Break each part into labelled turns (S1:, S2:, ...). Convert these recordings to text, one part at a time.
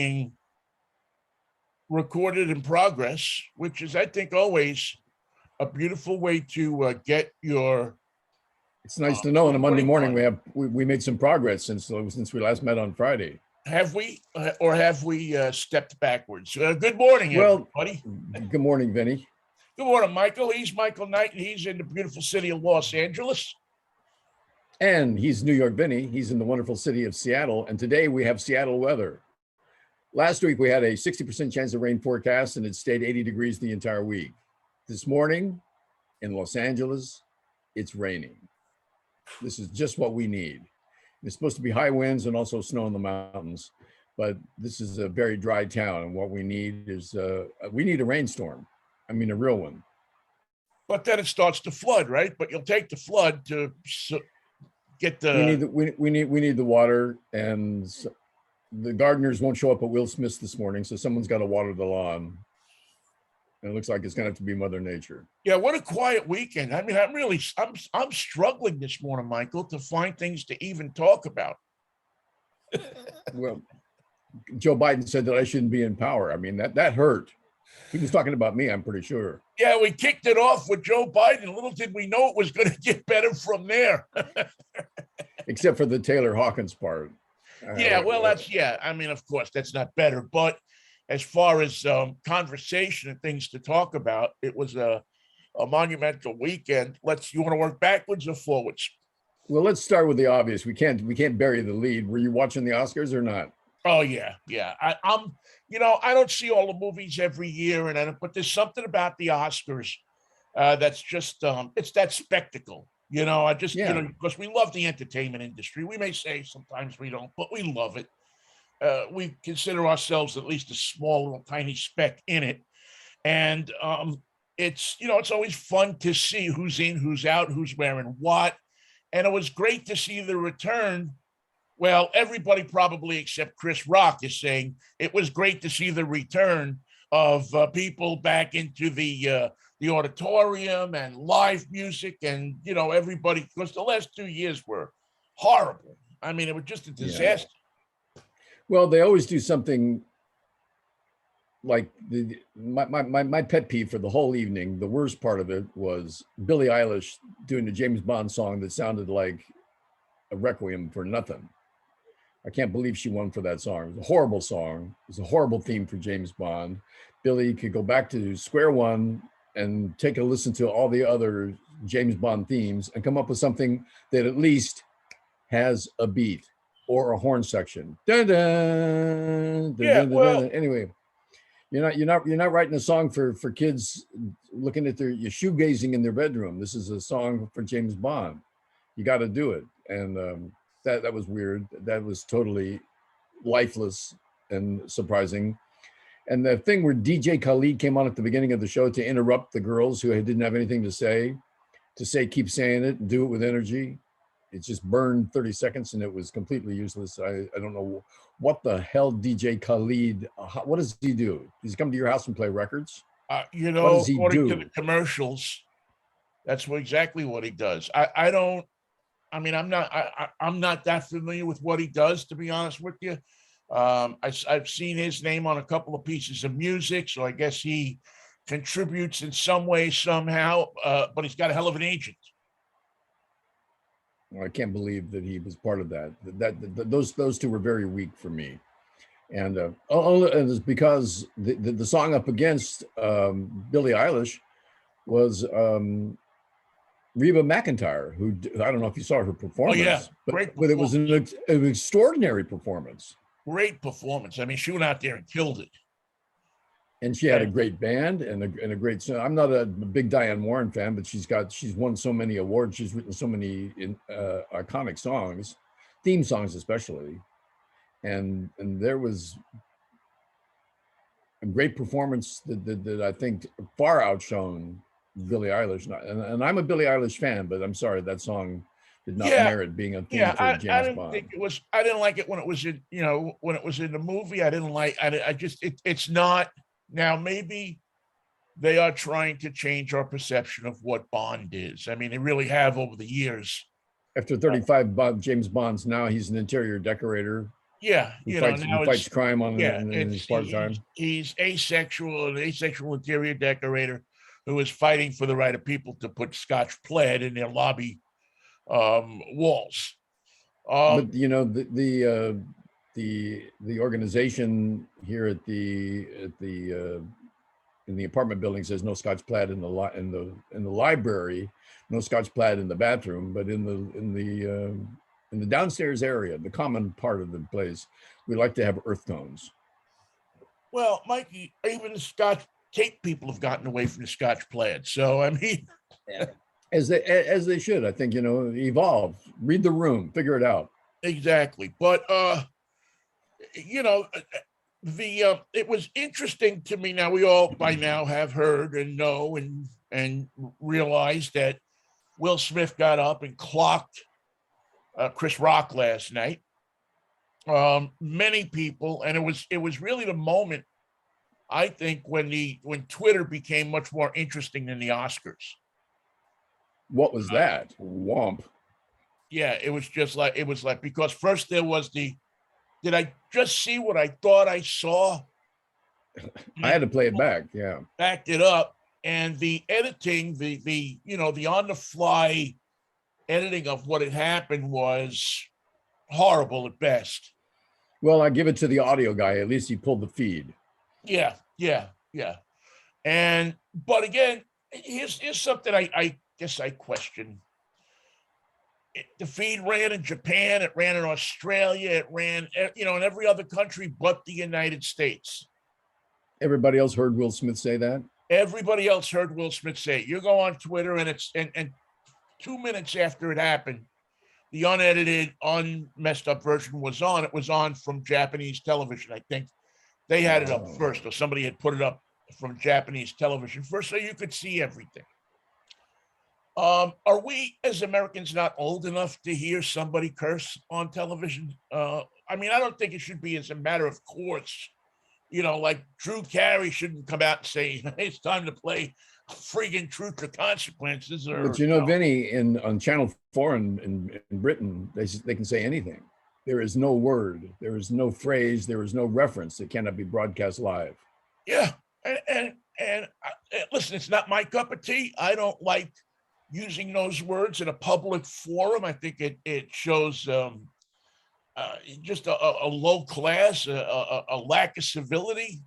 S1: being recorded in progress, which is, I think, always a beautiful way to get your.
S2: It's nice to know on a Monday morning
S1: on.
S2: we made some progress since we last met on Friday.
S1: Have we, or have we stepped backwards? Good morning, everybody.
S2: Good morning, Vinnie.
S1: Good morning, Michael. He's Michael Knight, and he's in the beautiful city of Los Angeles.
S2: And he's New York Vinnie. He's in the wonderful city of Seattle. And today we have Seattle weather. Last week we had a 60% chance of rain forecast, and it stayed 80 degrees the entire week. This morning in Los Angeles, it's raining. This is just what we need. It's supposed to be high winds and also snow in the mountains, but this is a very dry town, and what we need is we need a rainstorm. I mean, a real one.
S1: But then it starts to flood, right? But you'll take the flood to get the.
S2: We need the water, and the gardeners won't show up at Will Smith's this morning, so someone's got to water the lawn. And it looks like it's going to have to be Mother Nature.
S1: Yeah, what a quiet weekend. I mean, I'm struggling this morning, Michael, to find things to even talk about.
S2: Well, Joe Biden said that I shouldn't be in power. I mean, that hurt. He was talking about me, I'm pretty sure.
S1: Yeah, we kicked it off with Joe Biden. Little did we know it was going to get better from there.
S2: Except for the Taylor Hawkins part.
S1: Yeah, well, I mean, of course, that's not better, but as far as conversation and things to talk about, it was a monumental weekend. You want to work backwards or forwards?
S2: Well, let's start with the obvious. We can't bury the lead. Were you watching the Oscars or not?
S1: Oh yeah. I'm. I don't see all the movies every year, but there's something about the Oscars that's just it's that spectacle. Because we love the entertainment industry. We may say sometimes we don't, but we love it. We consider ourselves at least a small little tiny speck in it. And it's always fun to see who's in, who's out, who's wearing what. And it was great to see the return. Well, everybody probably except Chris Rock is saying it was great to see the return of people back into the auditorium and live music and, everybody, because the last 2 years were horrible. I mean, it was just a disaster.
S2: Yeah. Well, they always do something like my pet peeve for the whole evening. The worst part of it was Billie Eilish doing the James Bond song that sounded like a requiem for nothing. I can't believe she won for that song. It was a horrible song. It was a horrible theme for James Bond. Billie could go back to square one and take a listen to all the other James Bond themes and come up with something that at least has a beat or a horn section. Dun, dun, dun,
S1: yeah,
S2: dun,
S1: well,
S2: dun. Anyway, you're not writing a song for kids looking at your shoegazing in their bedroom. This is a song for James Bond. You got to do it, and that was weird. That was totally lifeless and surprising. And the thing where DJ Khaled came on at the beginning of the show to interrupt the girls who didn't have anything to say keep saying it and do it with energy. It just burned 30 seconds and it was completely useless. I don't know what the hell DJ Khaled, what does he do? Does he come to your house and play records?
S1: What does he according do? To the commercials, that's exactly what he does. I'm not that familiar with what he does, to be honest with you. I've seen his name on a couple of pieces of music, so I guess he contributes in some way, somehow, but he's got a hell of an agent.
S2: Well, I can't believe that he was part of that. Those two were very weak for me, and it's because the song up against Billie Eilish was Reba McEntire, who I don't know if you saw her performance.
S1: Oh yeah,
S2: but it was an extraordinary performance.
S1: Great performance. I mean, she went out there and killed it.
S2: And she had a great band and a great song. I'm not a big Diane Warren fan, but she's won so many awards. She's written so many iconic songs, theme songs especially. And there was a great performance that I think far outshone Billie Eilish. And I'm a Billie Eilish fan, but I'm sorry, that song did not merit being a theme for James Bond.
S1: I didn't like it when it was in, when it was in the movie. I didn't like. It's not. Now, maybe they are trying to change our perception of what Bond is. I mean, they really have over the years.
S2: After 35 James Bonds, now he's an interior decorator
S1: Yeah,
S2: Who
S1: you know,
S2: fights
S1: now
S2: fights
S1: it's
S2: crime on
S1: yeah,
S2: in his
S1: it's
S2: part time.
S1: he's asexual, an asexual interior decorator who is fighting for the right of people to put Scotch plaid in their lobby walls.
S2: But you know the organization here at the in the apartment building says no Scotch plaid in the in the library, no Scotch plaid in the bathroom, but in the downstairs area, the common part of the place, we like to have earth tones.
S1: Well, Mikey, even the Scotch tape people have gotten away from the Scotch plaid. So I mean,
S2: As they should. I think, you know, evolve, read the room, figure it out.
S1: exactly. But you know, the it was interesting to me. Now we all by now have heard and know and realized that Will Smith got up and clocked Chris Rock last night. Many people, and it was really the moment I think when Twitter became much more interesting than the Oscars.
S2: What was that? Womp.
S1: Yeah, it was like because first there was the did I just see what I thought I saw?
S2: I had to play it back. Yeah.
S1: Backed it up, and the editing, the you know the on the fly editing of what had happened was horrible at best.
S2: Well, I give it to the audio guy. At least he pulled the feed.
S1: Yeah, yeah, yeah. And but again, here's something I guess I question. The feed ran in Japan, it ran in Australia, it ran you know in every other country but the United States.
S2: Everybody else heard Will Smith say that.
S1: Everybody else heard Will Smith say it. You go on Twitter and it's and 2 minutes after it happened, the unedited, unmessed up version was on. It was on from Japanese television. I think they had it up first, or somebody had put it up from Japanese television first, so you could see everything. Are we as Americans not old enough to hear somebody curse on television? I mean, I don't think it should be as a matter of course. You know, like Drew Carey shouldn't come out and say hey, it's time to play freaking Truth or Consequences. Or
S2: But you know, Vinny, on Channel 4 in Britain, they can say anything. There is no word, there is no phrase, there is no reference that cannot be broadcast live.
S1: yeah, and listen, it's not my cup of tea. I don't like using those words in a public forum. I think it shows just a low class, a lack of civility.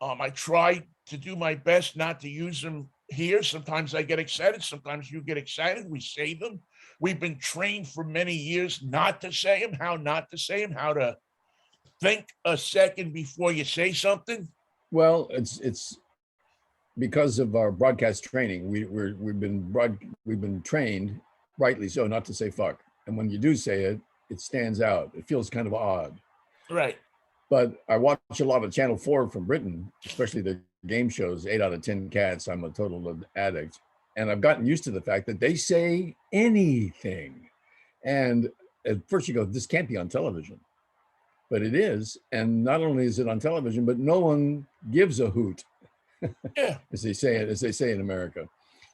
S1: I try to do my best not to use them here. Sometimes I get excited. Sometimes you get excited. We say them. We've been trained for many years not to say them, how not to say them, how to think a second before you say something.
S2: Well, it's because of our broadcast training. We've been trained, rightly so, not to say fuck. And when you do say it, it stands out. It feels kind of odd.
S1: Right.
S2: But I watch a lot of Channel 4 from Britain, especially the game shows, 8 out of 10 cats. I'm a total addict. And I've gotten used to the fact that they say anything. And at first you go, this can't be on television. But it is. And not only is it on television, but no one gives a hoot,
S1: Yeah.
S2: as they say in America.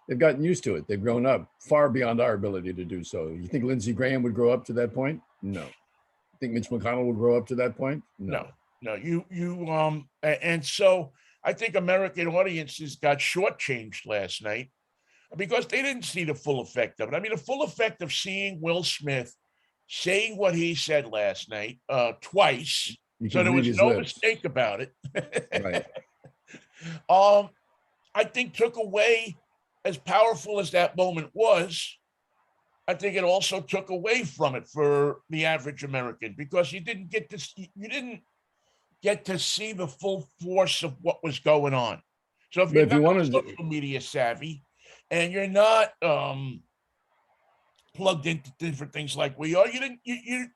S2: They've gotten used to it. They've grown up far beyond our ability to do so. You think Lindsey Graham would grow up to that point? No. You think Mitch McConnell would grow up to that point?
S1: No. And so I think American audiences got shortchanged last night because they didn't see the full effect of it. I mean, the full effect of seeing Will Smith saying what he said last night twice, so there was no mistake about it.
S2: Right.
S1: I think took away, as powerful as that moment was, I think it also took away from it for the average American because you didn't get to see the full force of what was going on. So if you're not social media savvy and you're not plugged into different things like we are, you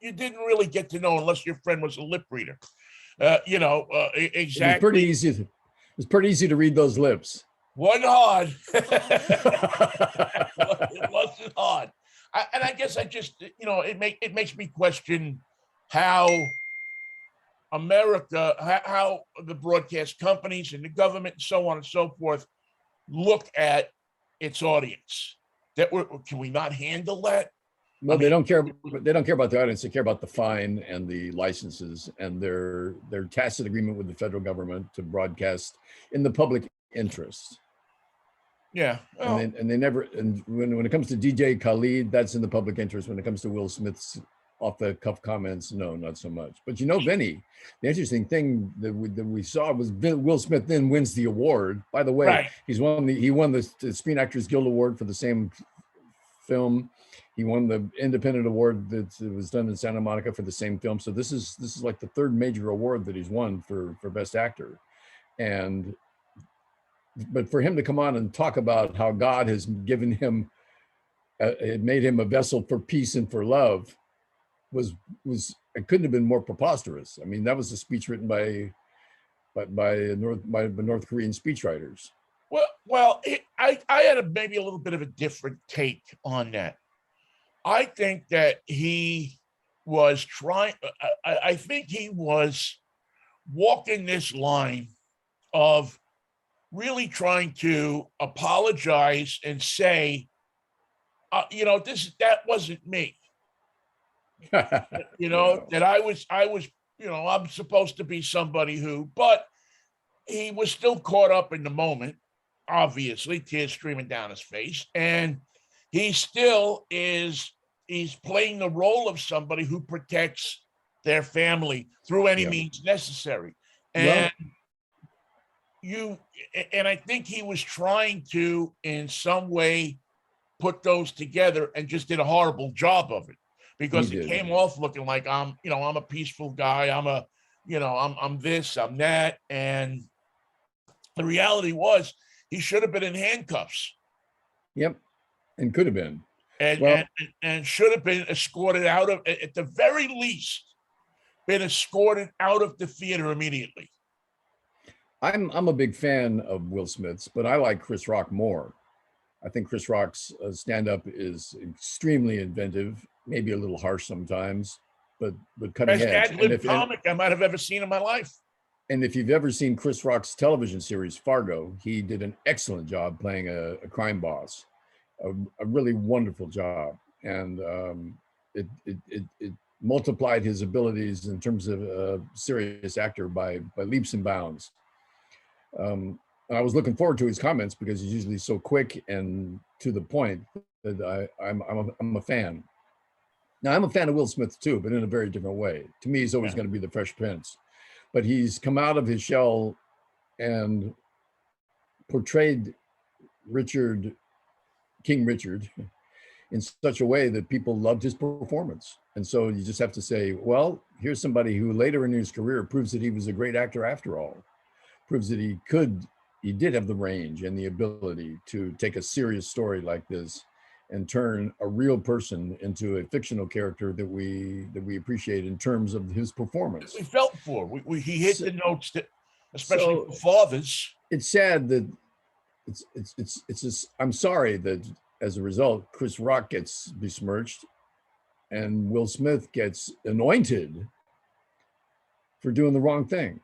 S1: didn't really get to know unless your friend was a lip reader. Exactly.
S2: It's pretty easy to read those lips.
S1: Wasn't hard. It wasn't hard. And I guess I just, it makes me question how America, how the broadcast companies and the government and so on and so forth look at its audience. Can we not handle that?
S2: Well, they don't care. They don't care about the audience. They care about the fine and the licenses and their tacit agreement with the federal government to broadcast in the public interest.
S1: Yeah. Well,
S2: And they never. And when it comes to DJ Khaled, that's in the public interest. When it comes to Will Smith's off the cuff comments, no, not so much. But you know, Vinny, the interesting thing that we saw was Will Smith then wins the award. By the way,
S1: right.
S2: he won the Screen Actors Guild Award for the same film. He won the independent award that was done in Santa Monica for the same film. So this is like the third major award that he's won for best actor. And but for him to come on and talk about how God has given him it made him a vessel for peace and for love was it couldn't have been more preposterous. I mean, that was a speech written by North Korean speechwriters.
S1: Well, I had maybe a little bit of a different take on that. I think that he was trying. I think he was walking this line of really trying to apologize and say, that wasn't me. That I was, I'm supposed to be somebody who, but he was still caught up in the moment, obviously, tears streaming down his face. And he still he's playing the role of somebody who protects their family through any means necessary. And and I think he was trying to, in some way, put those together and just did a horrible job of it. Because it came off looking like I'm a peaceful guy. I'm this, I'm that. And the reality was he should have been in handcuffs.
S2: Yep. And could have been.
S1: And should have been escorted out of, at the very least, been escorted out of the theater immediately.
S2: I'm a big fan of Will Smith's, but I like Chris Rock more. I think Chris Rock's stand-up is extremely inventive, maybe a little harsh sometimes, but cutting edge.
S1: Best ad-lib comic I might have ever seen in my life.
S2: And if you've ever seen Chris Rock's television series Fargo, he did an excellent job playing a crime boss, a really wonderful job, and it multiplied his abilities in terms of a serious actor by leaps and bounds. And I was looking forward to his comments because he's usually so quick and to the point that I'm a fan. Now I'm a fan of Will Smith too, but in a very different way. To me, he's always going to be the Fresh Prince, but he's come out of his shell and portrayed King Richard in such a way that people loved his performance. And so you just have to say, well, here's somebody who later in his career proves that he was a great actor after all, proves that he did have the range and the ability to take a serious story like this and turn a real person into a fictional character that we appreciate in terms of his performance.
S1: We felt for. He hit the notes that, especially for fathers.
S2: It's sad that it's just, I'm sorry that as a result, Chris Rock gets besmirched and Will Smith gets anointed for doing the wrong thing.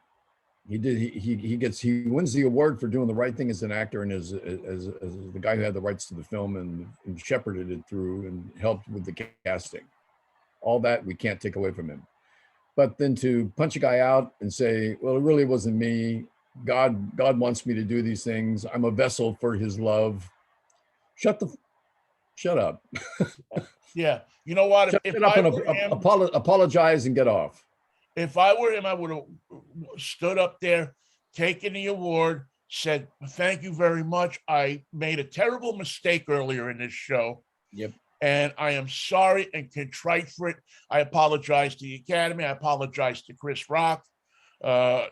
S2: He wins the award for doing the right thing as an actor and as the guy who had the rights to the film and shepherded it through and helped with the casting. All that we can't take away from him. But then to punch a guy out and say, well, it really wasn't me. God wants me to do these things. I'm a vessel for his love. Shut up.
S1: Yeah. You know what?
S2: Shut up and apologize and get off.
S1: If I were him, I would have stood up there, taken the award, said, thank you very much. I made a terrible mistake earlier in this show.
S2: Yep.
S1: And I am sorry and contrite for it. I apologize to the Academy. I apologize to Chris Rock. I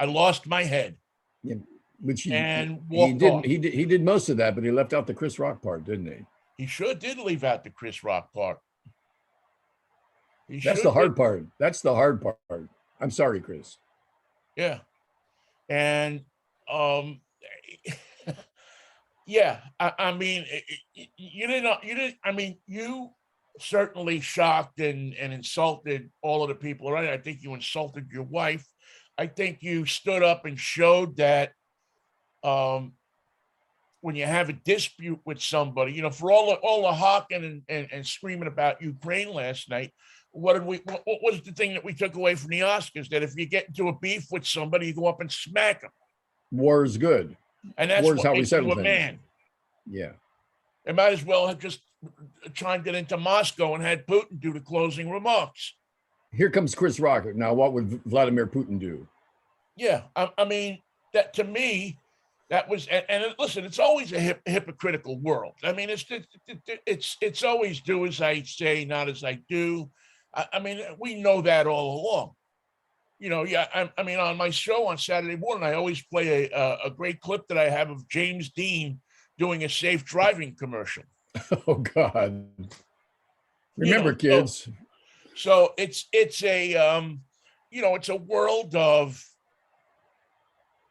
S1: lost my head.
S2: Yeah, which he did most of that, but he left out the Chris Rock part, didn't he?
S1: He sure did leave out the Chris Rock part.
S2: That's the hard part. That's the hard part. I'm sorry, Chris.
S1: Yeah. And yeah, I mean, you certainly shocked and insulted all of the people, right? I think you insulted your wife. I think you stood up and showed that when when you have a dispute with somebody, for all the hawking and screaming about Ukraine last night, what was the thing that we took away from the Oscars? That if you get into a beef with somebody, you go up and smack them.
S2: War is good.
S1: And that's
S2: War is
S1: what
S2: how we
S1: makes
S2: settle
S1: you a
S2: things.
S1: man.
S2: Yeah.
S1: They might as well have just chimed it into Moscow and had Putin do the closing remarks.
S2: Here comes Chris Rock. Now, what would Vladimir Putin do?
S1: Yeah, I mean, that to me, that was, and listen, it's always a hypocritical world. I mean, it's always do as I say, not as I do. I mean, we know that all along. Yeah. I mean, on my show on Saturday morning, I always play a great clip that I have of James Dean doing a safe driving commercial.
S2: Oh God! Remember, kids.
S1: So it's a it's a world of.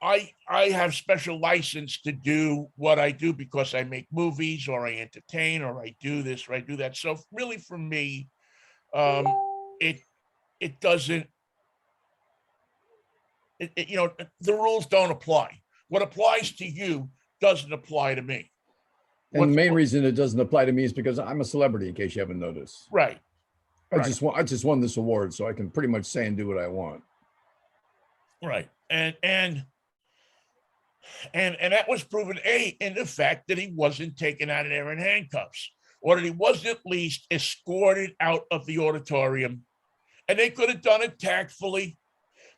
S1: I have special license to do what I do because I make movies or I entertain or I do this or I do that. So really, for me, it doesn't. The rules don't apply. What applies to you doesn't apply to me.
S2: And the main reason it doesn't apply to me is because I'm a celebrity, in case you haven't noticed.
S1: Right.
S2: I just won this award, so I can pretty much say and do what I want.
S1: Right. And that was proven in the fact that he wasn't taken out of there in handcuffs, or that he was at least escorted out of the auditorium. And they could have done it tactfully.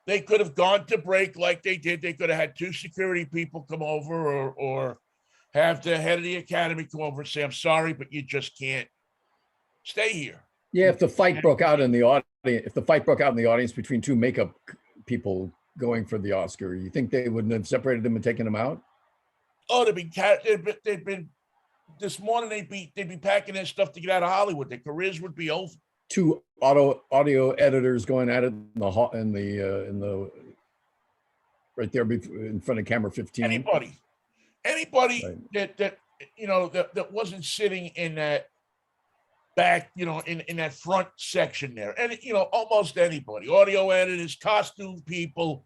S1: They could have gone to break like they did. They could have had 2 security people come over, or have the head of the academy come over and say, "I'm sorry, but you just can't stay here."
S2: Yeah, if the fight broke out in the audience, between 2 makeup people going for the Oscar, you think they wouldn't have separated them and taken them out?
S1: Oh, they'd been this morning. They'd be packing their stuff to get out of Hollywood. Their careers would be over.
S2: 2 audio editors going at it in the right there in front of camera 15.
S1: Anybody right. that wasn't sitting in that back, in that front section there, and almost anybody, audio editors, costume people,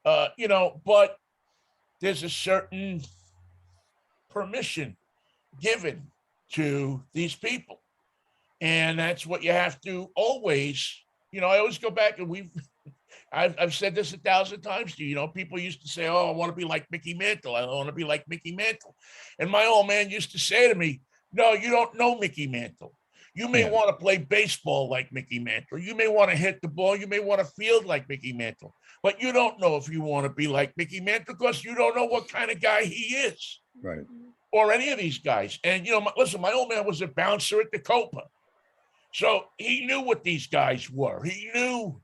S1: but there's a certain permission given to these people. And that's what you have to always, I always go back, and I've said this 1,000 times to you. People used to say, "Oh, I want to be like Mickey Mantle. I want to be like Mickey Mantle." And my old man used to say to me, "No, you don't know Mickey Mantle. You may want to play baseball like Mickey Mantle. You may want to hit the ball. You may want to field like Mickey Mantle. But you don't know if you want to be like Mickey Mantle because you don't know what kind of guy he is."
S2: Right.
S1: Or any of these guys. And, listen, my old man was a bouncer at the Copa. So he knew what these guys were. He knew.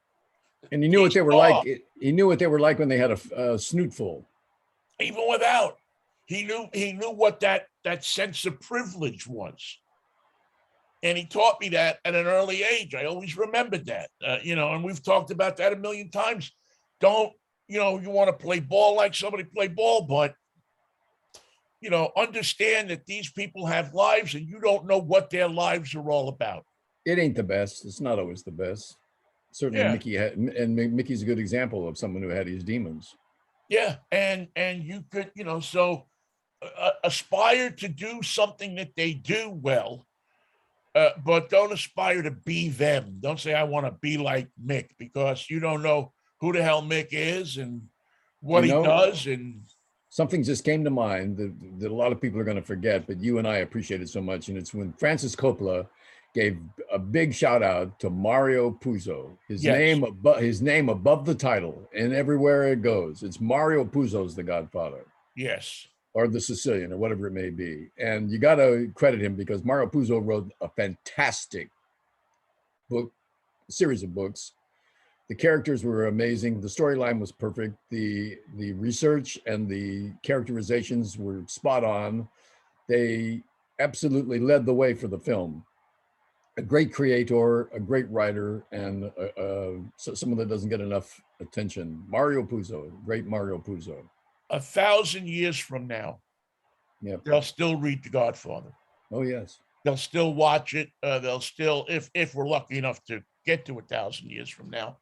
S2: And he knew what they were like. He knew what they were like when they had a snoot full.
S1: Even without. He knew what that sense of privilege was. And he taught me that at an early age. I always remembered that, and we've talked about that a million times. Don't, you want to play ball like somebody play ball, but, understand that these people have lives and you don't know what their lives are all about.
S2: It ain't the best. It's not always the best. Certainly Mickey Mickey's a good example of someone who had his demons.
S1: Yeah. And you could, so aspire to do something that they do well. But don't aspire to be them. Don't say, "I want to be like Mick," because you don't know who the hell Mick is and what he does. And
S2: something just came to mind that a lot of people are going to forget, but you and I appreciate it so much. And it's when Francis Coppola gave a big shout out to Mario Puzo. His name above the title, and everywhere it goes, it's Mario Puzo's The Godfather.
S1: Yes.
S2: Or the Sicilian, or whatever it may be. And you got to credit him because Mario Puzo wrote a fantastic series of books. The characters were amazing. The storyline was perfect. The research and the characterizations were spot on. They absolutely led the way for the film. A great creator, a great writer, and someone that doesn't get enough attention. Mario Puzo, great Mario Puzo.
S1: 1,000 years from now, they'll still read The Godfather.
S2: Oh, yes.
S1: They'll still watch it. They'll still, if we're lucky enough to get to 1,000 years from now,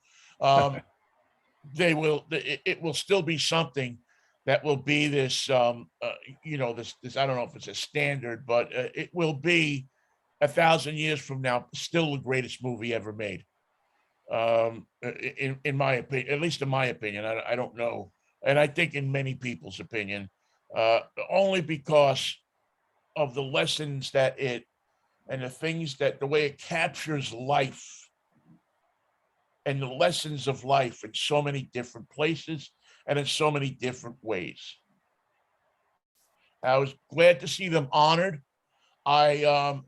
S1: they will. It will still be something that will be this, this, I don't know if it's a standard, but it will be 1,000 years from now, still the greatest movie ever made. In my opinion, at least in my opinion, I don't know. And I think in many people's opinion, only because of the lessons that it, and the way it captures life and the lessons of life in so many different places and in so many different ways. I was glad to see them honored. Boy,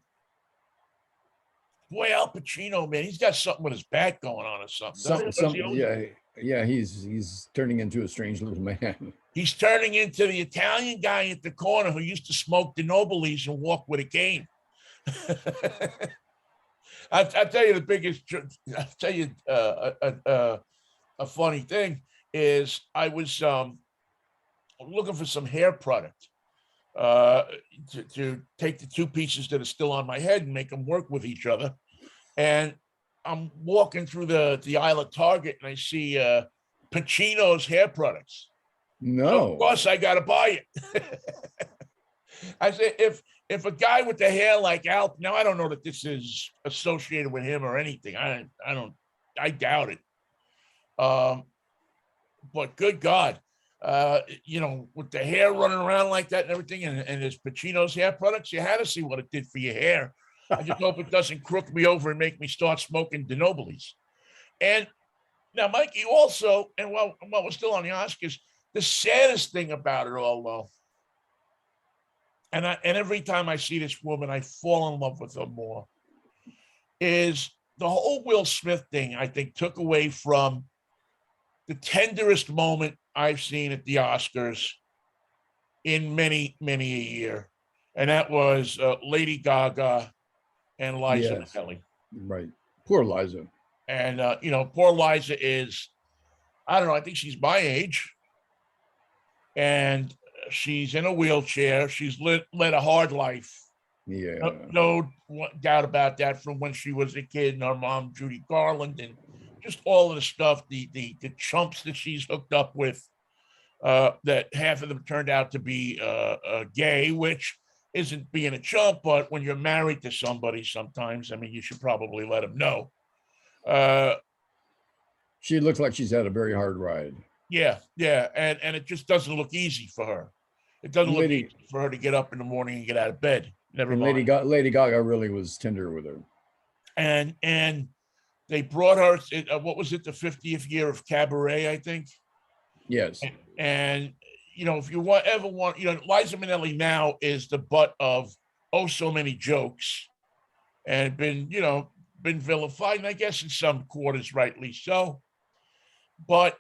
S1: Al Pacino, man, he's got something with his back going on or something.
S2: Yeah, he's turning into a strange little man.
S1: He's turning into the Italian guy at the corner who used to smoke the Nobilis and walk with a cane. I'll tell you I'll tell you a funny thing is I was looking for some hair product to take the two pieces that are still on my head and make them work with each other. And I'm walking through the aisle of Target and I see Pacino's hair products.
S2: No.
S1: Of course, I got to buy it. I said, if a guy with the hair like Al, now I don't know that this is associated with him or anything. I doubt it. But good God, with the hair running around like that and everything, and there's Pacino's hair products, you had to see what it did for your hair. I just hope it doesn't crook me over and make me start smoking De Nobilis. And now, Mikey, also, and while we're still on the Oscars, the saddest thing about it all, though, and every time I see this woman, I fall in love with her more, is the whole Will Smith thing, I think, took away from the tenderest moment I've seen at the Oscars in many, many a year. And that was Lady Gaga and Liza Minnelli.
S2: Right. Poor Liza.
S1: And, poor Liza is, I don't know, I think she's my age. And she's in a wheelchair. She's led a hard life.
S2: Yeah.
S1: No doubt about that, from when she was a kid, and her mom, Judy Garland, and just all of the stuff, the chumps that she's hooked up with, that half of them turned out to be gay, which isn't being a chump, but when you're married to somebody, sometimes, I mean, you should probably let them know.
S2: She looks like she's had a very hard ride.
S1: Yeah, and it just doesn't look easy for her. It doesn't look easy for her to get up in the morning and get out of bed. Never mind.
S2: Lady Gaga really was tender with her.
S1: And they brought her, what was it, the 50th year of Cabaret, I think?
S2: Yes.
S1: And if you ever want, Liza Minnelli now is the butt of so many jokes and been vilified, and I guess in some quarters rightly so. But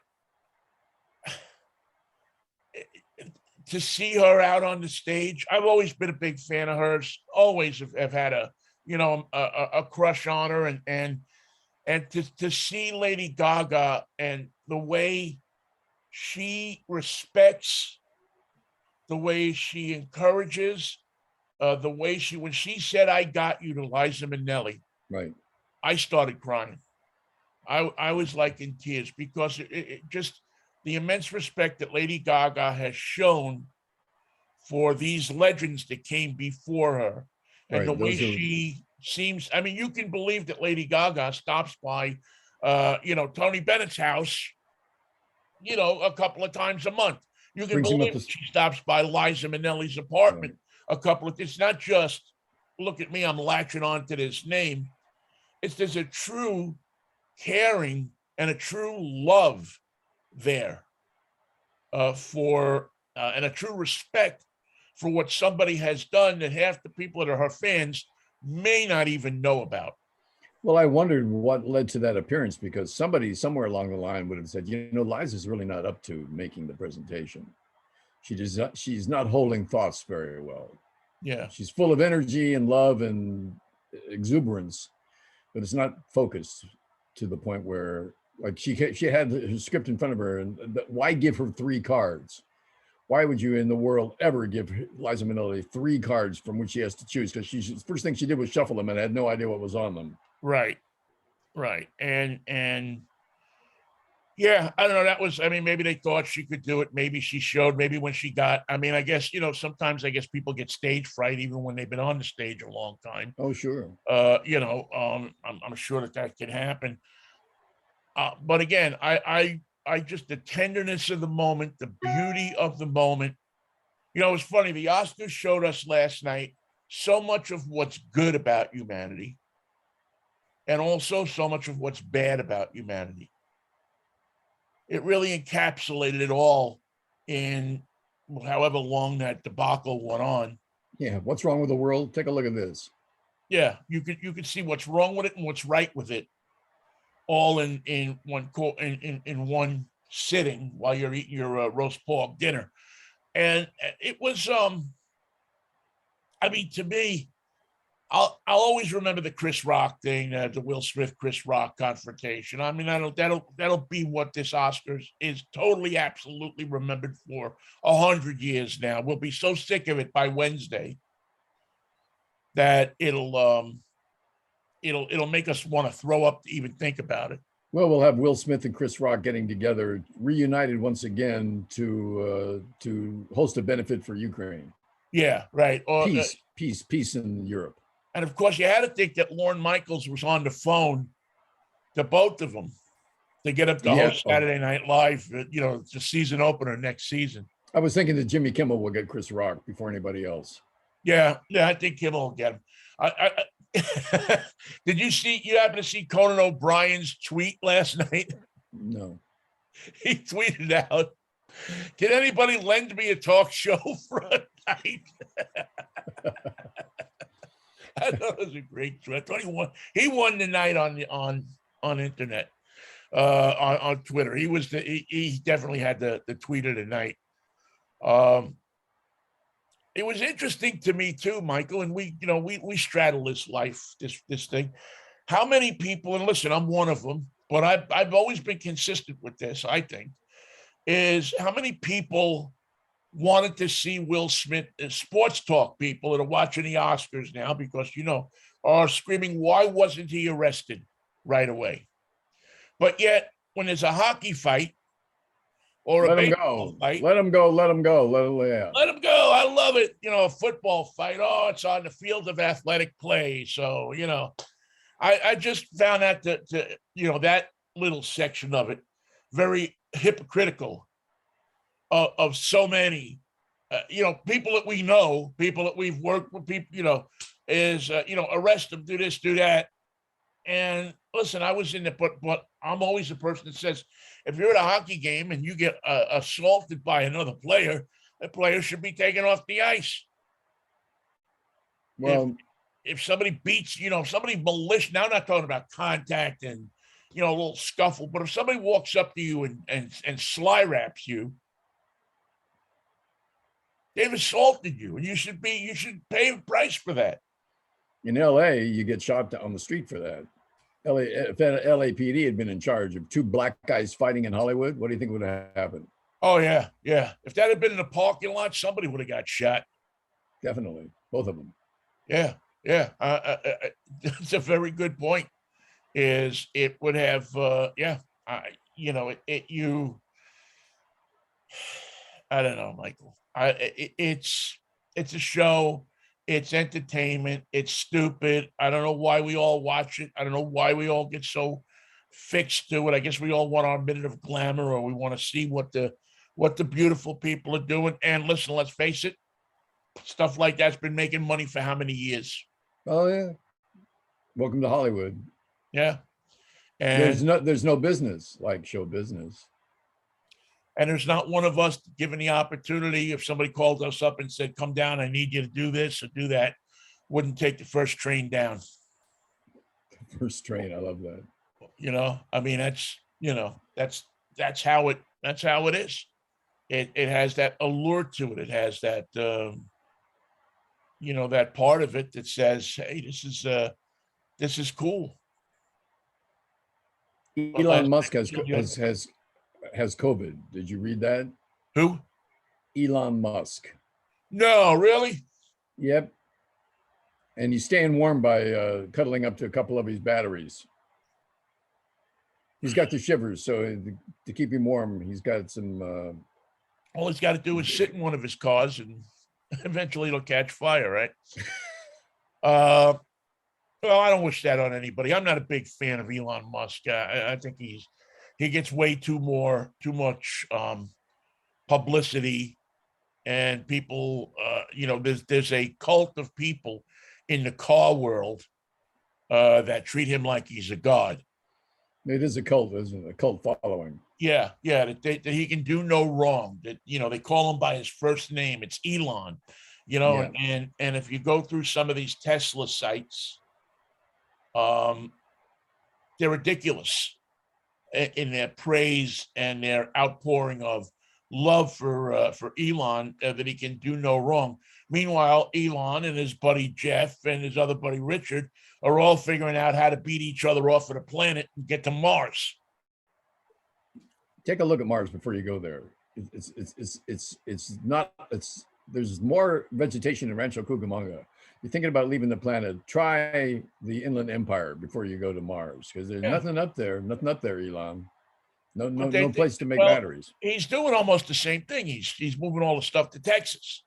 S1: to see her out on the stage, I've always been a big fan of hers. Always have had a crush on her, and to see Lady Gaga and the way she respects, the way she encourages, the way when she said, "I got you" to Liza Minnelli,
S2: right,
S1: I started crying. I was like in tears, because it just, the immense respect that Lady Gaga has shown for these legends that came before her, and the way she seems. I mean, you can believe that Lady Gaga stops by, Tony Bennett's house, a couple of times a month. You can believe she stops by Liza Minnelli's apartment a couple of. It's not just, look at me, I'm latching on to this name. There's a true caring and a true love there for and a true respect for what somebody has done that half the people that are her fans may not even know about.
S2: Well, I wondered what led to that appearance, because somebody somewhere along the line would have said, Liza's really not up to making the presentation. She's not holding thoughts very well.
S1: Yeah.
S2: She's full of energy and love and exuberance, but it's not focused to the point where, like, she had her script in front of her, and why give her 3 cards? Why would you in the world ever give Liza Minnelli 3 cards from which she has to choose? Because the first thing she did was shuffle them and had no idea what was on them.
S1: Right. And Yeah, I don't know. That was, I mean, maybe they thought she could do it. Maybe she showed, maybe when she got, I mean, I guess, sometimes I guess people get stage fright even when they've been on the stage a long time.
S2: Oh, sure.
S1: I'm sure that can happen. But again, I just, the tenderness of the moment, the beauty of the moment. It's funny. The Oscars showed us last night so much of what's good about humanity and also so much of what's bad about humanity. It really encapsulated it all in however long that debacle went on.
S2: Yeah. What's wrong with the world? Take a look at this.
S1: Yeah, you could see what's wrong with it and what's right with it, all in one sitting while you're eating your roast pork dinner, and it was I mean, to me, I'll always remember the Chris Rock thing, the Will Smith Chris Rock confrontation. I mean, that'll be what this Oscars is totally, absolutely remembered for 100 years now. We'll be so sick of it by Wednesday that it'll make us want to throw up to even think about it.
S2: Well, we'll have Will Smith and Chris Rock getting together, reunited once again to host a benefit for Ukraine.
S1: Yeah, right. Or
S2: peace in Europe.
S1: And of course, you had to think that Lorne Michaels was on the phone to both of them to get up to host Saturday Night Live, the season opener next season.
S2: I was thinking that Jimmy Kimmel will get Chris Rock before anybody else.
S1: Yeah, I think Kimmel will get him. Did you happen to see Conan O'Brien's tweet last night?
S2: No.
S1: He tweeted out, "Can anybody lend me a talk show for a night?" I thought it was a great tweet. I thought he won the night on internet, on Twitter. He definitely had the tweet of the night. It was interesting to me too, Michael, and we straddle this life, this thing. How many people, and listen, I'm one of them, but I've always been consistent with this, I think, is how many people wanted to see Will Smith, sports talk people that are watching the Oscars now because, are screaming, why wasn't he arrested right away? But yet, when there's a hockey fight or a baseball fight,
S2: let him go. Let him go.
S1: Let him go. I love it. A football fight. Oh, it's on the field of athletic play. So, I just found that that little section of it very hypocritical of so many, people that we know, people that we've worked with, people, is, arrest them, do this, do that. And listen, I was in the, but I'm always the person that says, if you're at a hockey game and you get assaulted by another player, the player should be taken off the ice.
S2: Well,
S1: if somebody beats, somebody malicious, now I'm not talking about contact and, a little scuffle, but if somebody walks up to you and sly raps you, they've assaulted you, and you should pay a price for that.
S2: In LA, you get shot on the street for that. If LAPD had been in charge of two black guys fighting in Hollywood, what do you think would have happened?
S1: Oh, yeah. If that had been in the parking lot, somebody would have got shot.
S2: Definitely. Both of them.
S1: Yeah. That's a very good point. Is it would have, I don't know, Michael. It's a show. It's entertainment. It's stupid. I don't know why we all watch it. I don't know why we all get so fixed to it. I guess we all want our minute of glamour, or we want to see what the beautiful people are doing. And listen, let's face it, stuff like that's been making money for how many years?
S2: Oh yeah. Welcome to Hollywood.
S1: Yeah. And
S2: there's no business like show business.
S1: And there's not one of us given the opportunity, if somebody called us up and said, come down, I need you to do this or do that, wouldn't take the first train down.
S2: First train, I love that.
S1: I mean, that's how it is. It has that allure to it. It has that, that part of it that says, hey, this is cool.
S2: Elon Musk has COVID. Did you read that?
S1: Who?
S2: Elon Musk.
S1: No, really?
S2: Yep. And he's staying warm by cuddling up to a couple of his batteries. He's got the shivers, so to keep him warm, he's got some.
S1: All he's got to do is sit in one of his cars, and eventually it'll catch fire, right? Well, I don't wish that on anybody. I'm not a big fan of Elon Musk. I think he gets way too much publicity, and people. There's a cult of people in the car world that treat him like he's a god.
S2: It is a cult, isn't it? A cult following.
S1: Yeah, that he can do no wrong. That they call him by his first name. It's Elon.
S2: Yeah.
S1: And if you go through some of these Tesla sites, they're ridiculous in their praise and their outpouring of love for Elon, that he can do no wrong. Meanwhile, Elon and his buddy Jeff and his other buddy Richard are all figuring out how to beat each other off of the planet and get to Mars.
S2: Take a look at Mars before you go there. There's more vegetation in Rancho Cucamonga. You're thinking about leaving the planet, try the Inland Empire before you go to Mars, because there's nothing up there, Elon. No place to make batteries.
S1: He's doing almost the same thing. He's moving all the stuff to Texas.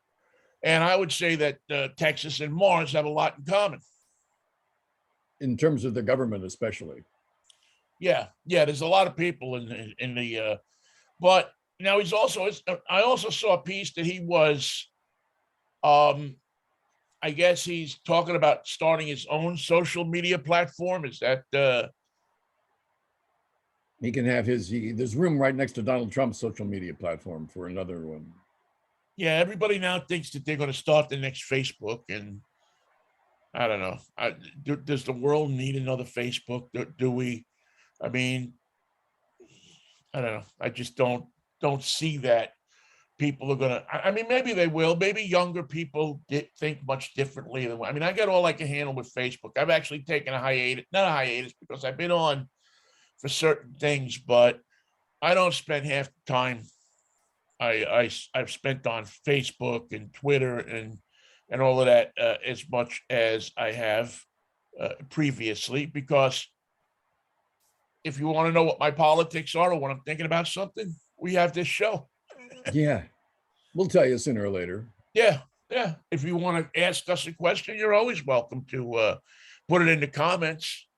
S1: And I would say that Texas and Mars have a lot in common.
S2: In terms of the government, especially.
S1: Yeah, there's a lot of people in the, but now I also saw a piece that he was, I guess he's talking about starting his own social media platform. Is that,
S2: he can have there's room right next to Donald Trump's social media platform for another one.
S1: Yeah, everybody now thinks that they're going to start the next Facebook, and I don't know. Does the world need another Facebook? Do we? I mean, I don't know. I just don't see that people are gonna. I mean, maybe they will. Maybe younger people think much differently than. I mean, I got all I can handle with Facebook. I've actually taken a hiatus, not a hiatus, because I've been on for certain things, but I don't spend half the time I've spent on Facebook and Twitter and all of that as much as I have previously, because if you want to know what my politics are or when I'm thinking about something, we have this show.
S2: Yeah, we'll tell you sooner or later.
S1: Yeah. If you want to ask us a question, you're always welcome to put it in the comments.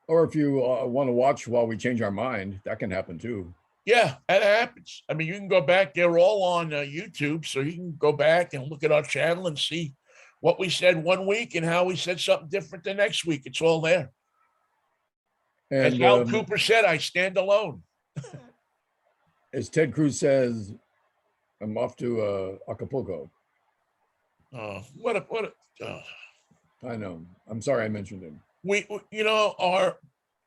S2: Or if you want to watch while we change our mind, that can happen too.
S1: Yeah, that happens. I mean, you can go back. They're all on YouTube, so you can go back and look at our channel and see what we said one week and how we said something different the next week. It's all there. And as Al Cooper said, I stand alone.
S2: As Ted Cruz says, I'm off to Acapulco. I know. I'm sorry I mentioned him.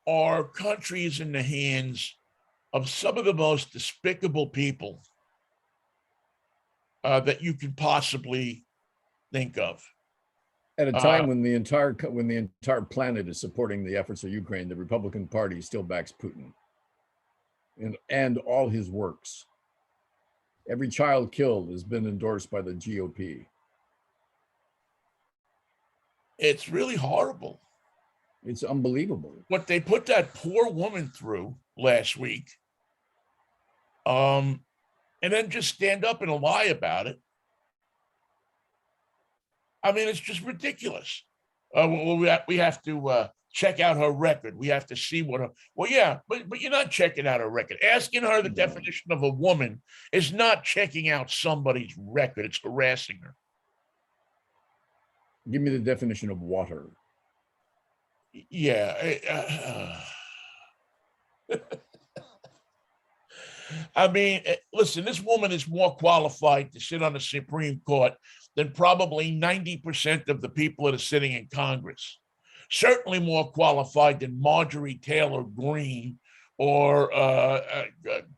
S1: Our country is in the hands of some of the most despicable people that you could possibly think of.
S2: At a time when the entire planet is supporting the efforts of Ukraine, the Republican Party still backs Putin and all his works. Every child killed has been endorsed by the GOP.
S1: It's really horrible.
S2: It's unbelievable
S1: what they put that poor woman through last week. And then just stand up and lie about it. I mean, it's just ridiculous. We have to check out her record. We have to see what her. Well, yeah, but you're not checking out her record. Asking her the definition of a woman is not checking out somebody's record. It's harassing her.
S2: Give me the definition of water.
S1: Yeah. I mean, listen, this woman is more qualified to sit on the Supreme Court than probably 90% of the people that are sitting in Congress. Certainly more qualified than Marjorie Taylor Greene or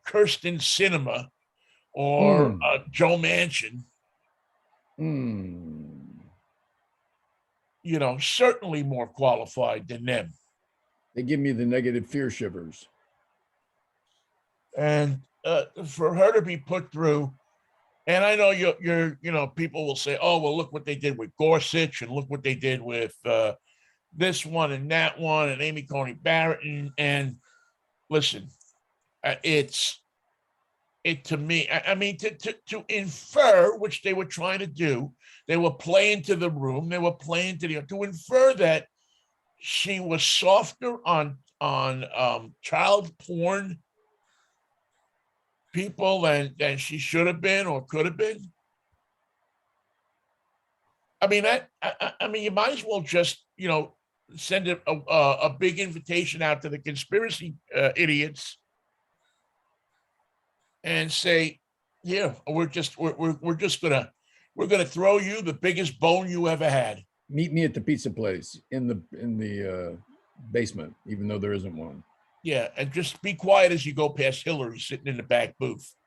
S1: Kirsten Sinema or Joe Manchin. Certainly more qualified than them.
S2: They give me the negative fear shivers.
S1: And for her to be put through, and I know you're people will say, oh, well, look what they did with Gorsuch and look what they did with this one and that one and Amy Coney Barrett. And listen, it to me. I mean, to infer, which they were trying to do, they were playing to the room. They were playing to infer that she was softer on child porn people than she should have been or could have been. I mean, I mean, you might as well just send a big invitation out to the conspiracy idiots and say, "Here, we're just gonna throw you the biggest bone you ever had."
S2: Meet me at the pizza place in the basement, even though there isn't one.
S1: Yeah, and just be quiet as you go past Hillary sitting in the back booth.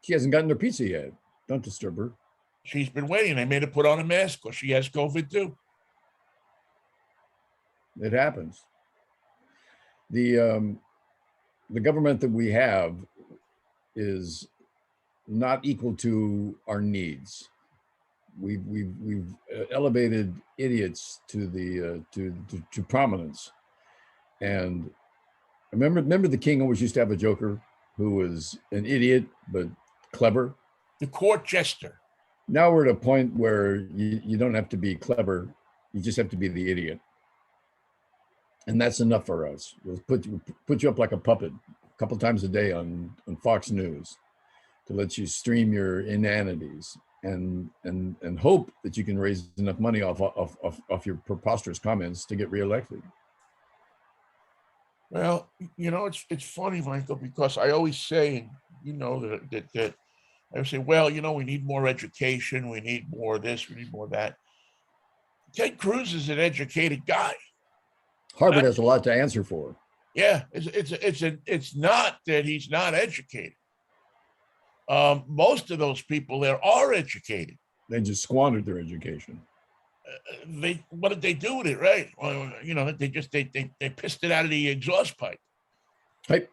S2: She hasn't gotten her pizza yet. Don't disturb her.
S1: She's been waiting. They made her put on a mask because she has COVID too.
S2: It happens. The government that we have is not equal to our needs. We've elevated idiots to the to prominence. And remember the king always used to have a joker who was an idiot but clever.
S1: The court jester.
S2: Now we're at a point where you don't have to be clever, you just have to be the idiot, and that's enough for us. We'll put you up like a puppet a couple times a day on Fox News to let you stream your inanities and hope that you can raise enough money off your preposterous comments to get reelected.
S1: Well, it's funny, Michael, because I always say, that I say, well, we need more education, we need more this, we need more that. Ted Cruz is an educated guy.
S2: Harvard has a lot to answer for.
S1: Yeah, it's not that he's not educated. Most of those people there are educated.
S2: They just squandered their education.
S1: What did they do with it, right? Well, they pissed it out of the exhaust pipe.
S2: Right.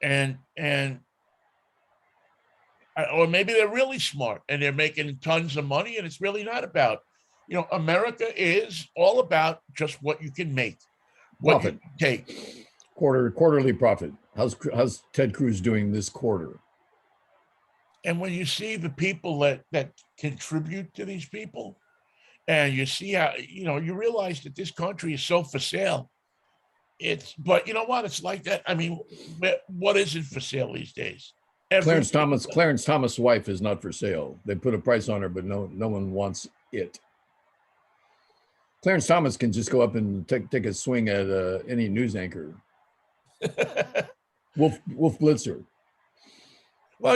S1: And or maybe they're really smart and they're making tons of money, and it's really not about, America is all about just what you can make, what
S2: profit.
S1: You can take.
S2: Quarterly profit. How's Ted Cruz doing this quarter?
S1: And when you see the people that contribute to these people, and you see how, you realize that this country is so for sale. But you know what? It's like that. I mean, what isn't for sale these days?
S2: Clarence Thomas' wife is not for sale. They put a price on her, but no one wants it. Clarence Thomas can just go up and take a swing at any news anchor. Wolf Blitzer.
S1: Well,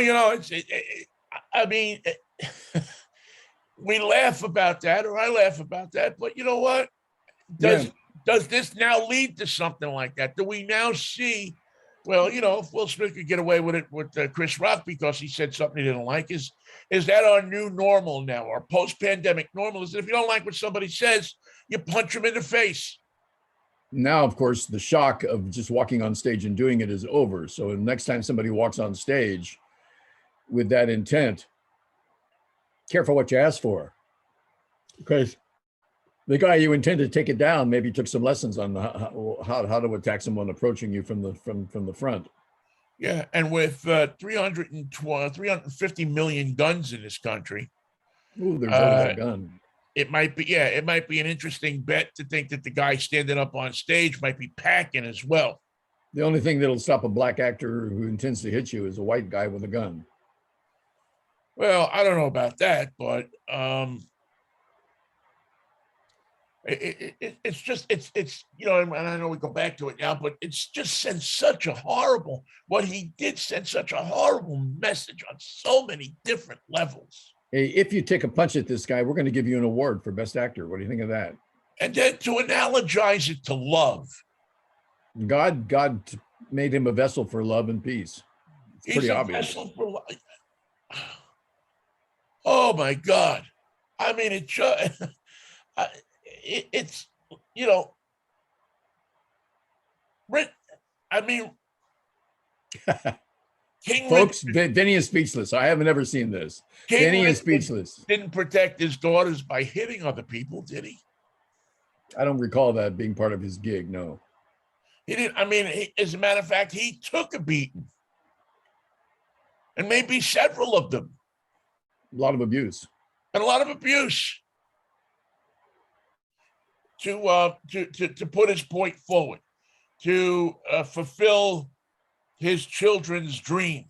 S1: I mean, we laugh about that, or I laugh about that, but you know what? Does this now lead to something like that? Do we now see? Well, if Will Smith could get away with it with Chris Rock because he said something he didn't like, is that our new normal now? Our post-pandemic normal is that if you don't like what somebody says, you punch them in the face.
S2: Now, of course, the shock of just walking on stage and doing it is over. So next time somebody walks on stage with that intent, careful what you ask for, because the guy you intend to take it down maybe took some lessons on how to attack someone approaching you from the front.
S1: Yeah, and with 350 million guns in this country,
S2: there's always a gun.
S1: It might be an interesting bet to think that the guy standing up on stage might be packing as well.
S2: The only thing that'll stop a black actor who intends to hit you is a white guy with a gun.
S1: Well, I don't know about that, but it's just and I know we go back to it now, but it's just sent such a horrible, what he did sent such a horrible message on so many different levels.
S2: Hey, if you take a punch at this guy, we're going to give you an award for best actor. What do you think of that?
S1: And then to analogize it to love.
S2: God made him a vessel for love and peace. It's pretty obvious. Vessel for love.
S1: Oh my God. I mean, it's I mean,
S2: King folks, Vinnie is speechless. I haven't ever seen this. Vinnie is speechless.
S1: Didn't protect his daughters by hitting other people, did he?
S2: I don't recall that being part of his gig, no.
S1: He didn't. I mean, as a matter of fact, he took a beating, and maybe several of them.
S2: A lot of abuse.
S1: And a lot of abuse to put his point forward, to fulfill his children's dream,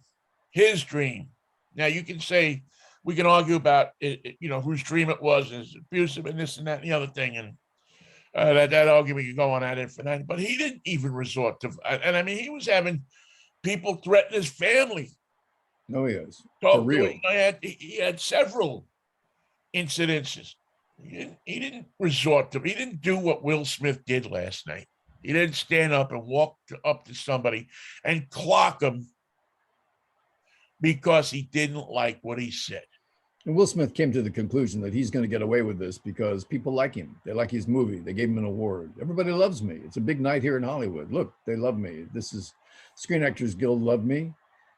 S1: his dream. Now you can say, we can argue about it, whose dream it was, is abusive and this and that and the other thing, and that argument could go on ad infinitum. But he didn't even resort to, and I mean, he was having people threaten his family.
S2: No, he is.
S1: So,
S2: For real.
S1: He had several incidences. He didn't resort to, he didn't do what Will Smith did last night. He didn't stand up and walk up to somebody and clock him because he didn't like what he said.
S2: And Will Smith came to the conclusion that he's going to get away with this because people like him. They like his movie. They gave him an award. Everybody loves me. It's a big night here in Hollywood. Look, they love me. This is Screen Actors Guild loved me.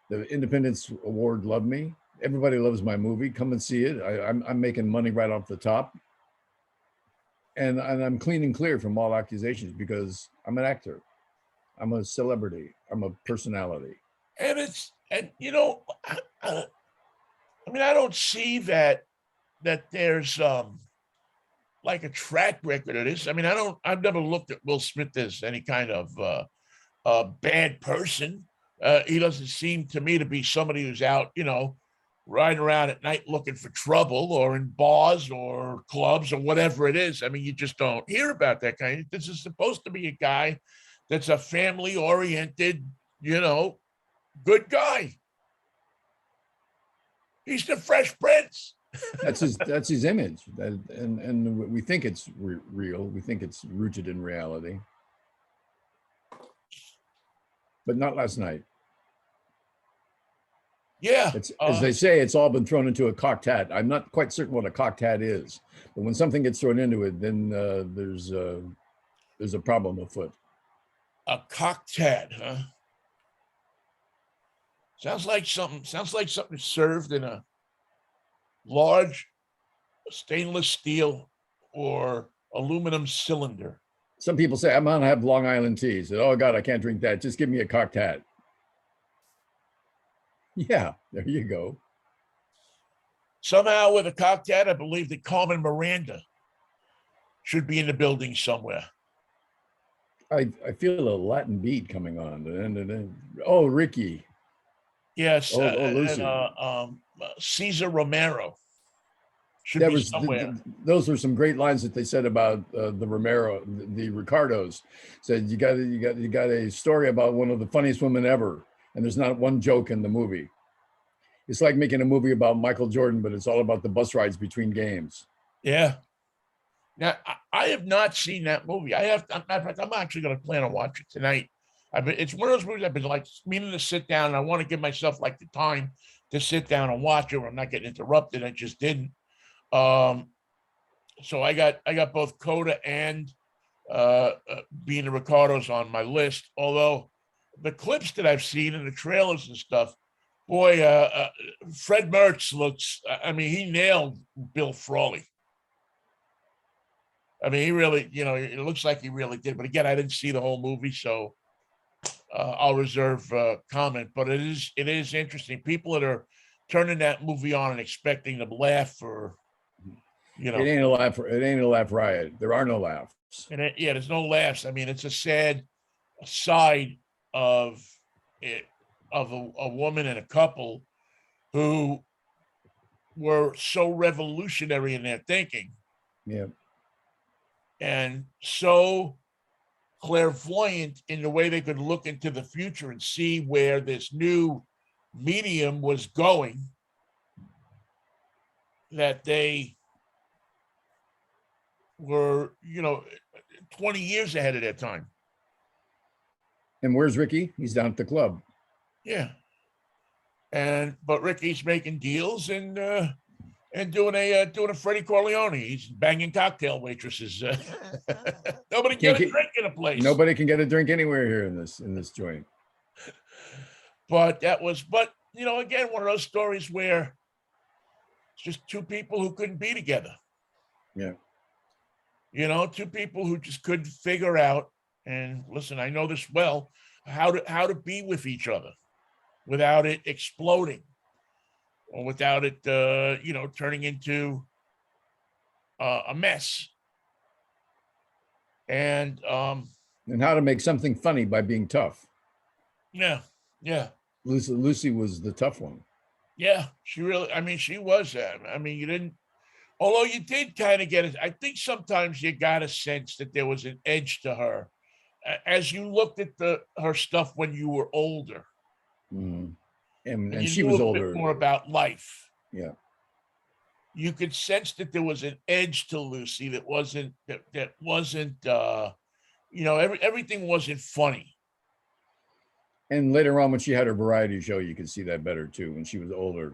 S2: The Independence Award loved me. Everybody loves my movie. Come and see it. I'm making money right off the top. And I'm clean and clear from all accusations because I'm an actor. I'm a celebrity. I'm a personality.
S1: And I mean, I don't see that there's like a track record of this. I mean, I've never looked at Will Smith as any kind of a bad person. He doesn't seem to me to be somebody who's out, riding around at night looking for trouble, or in bars or clubs or whatever it is. I mean, you just don't hear about that kind. This is supposed to be a guy that's a family-oriented, good guy. He's the Fresh Prince.
S2: That's his image. And we think it's real. We think it's rooted in reality. But not last night.
S1: Yeah.
S2: As they say, it's all been thrown into a cocked hat. I'm not quite certain what a cocked hat is, but when something gets thrown into it, then there's a problem afoot.
S1: A cocked hat, huh? Sounds like something served in a large stainless steel or aluminum cylinder.
S2: Some people say, I'm going to have Long Island tea. Said, oh, God, I can't drink that. Just give me a cocked hat. Yeah, there you go.
S1: Somehow with a cocked hat, I believe that Carmen Miranda should be in the building somewhere.
S2: I feel a Latin beat coming on. Oh, Ricky.
S1: Yes.
S2: Lucy.
S1: Cesar Romero should be somewhere.
S2: Those were some great lines that they said about the Ricardos. Said you got a story about one of the funniest women ever, and there's not one joke in the movie. It's like making a movie about Michael Jordan, but it's all about the bus rides between games.
S1: Yeah. Now, I have not seen that movie. I'm actually going to plan on watching it tonight. It's one of those movies I've been like meaning to sit down, and I want to give myself like the time to sit down and watch it where I'm not getting interrupted. I just didn't. So I got both Coda and Being the Ricardos on my list. Although the clips that I've seen and the trailers and stuff, boy, Fred Mertz looks. I mean, he nailed Bill Frawley. I mean, he really, it looks like he really did. But again, I didn't see the whole movie, so I'll reserve comment. But it is interesting. People that are turning that movie on and expecting to laugh, or
S2: it ain't a laugh. It ain't a laugh riot. There are no laughs.
S1: And there's no laughs. I mean, it's a sad side of it, of a woman and a couple who were so revolutionary in their thinking.
S2: Yeah.
S1: And so clairvoyant in the way they could look into the future and see where this new medium was going, that they were, 20 years ahead of their time.
S2: And where's Ricky? He's down at the club.
S1: Yeah. But Ricky's making deals and doing a Freddie Corleone. He's banging cocktail waitresses. Nobody can get a drink in a place.
S2: Nobody can get a drink anywhere here in this joint.
S1: But again, one of those stories where it's just two people who couldn't be together.
S2: Yeah.
S1: Two people who just couldn't figure out And listen, I know this well, how to be with each other without it exploding or without it, turning into a mess. And
S2: And how to make something funny by being tough.
S1: yeah, yeah,
S2: Lucy was the tough one.
S1: yeah. She really, I mean, she was that. I mean, you didn't, although you did kind of get it. I think sometimes you got a sense that there was an edge to her as you looked at her stuff when you were older.
S2: Mm. And
S1: You
S2: she
S1: knew
S2: was
S1: a bit
S2: older.
S1: more about life.
S2: Yeah.
S1: You could sense that there was an edge to Lucy that wasn't everything wasn't funny.
S2: And later on, when she had her variety show, you could see that better too. When she was older,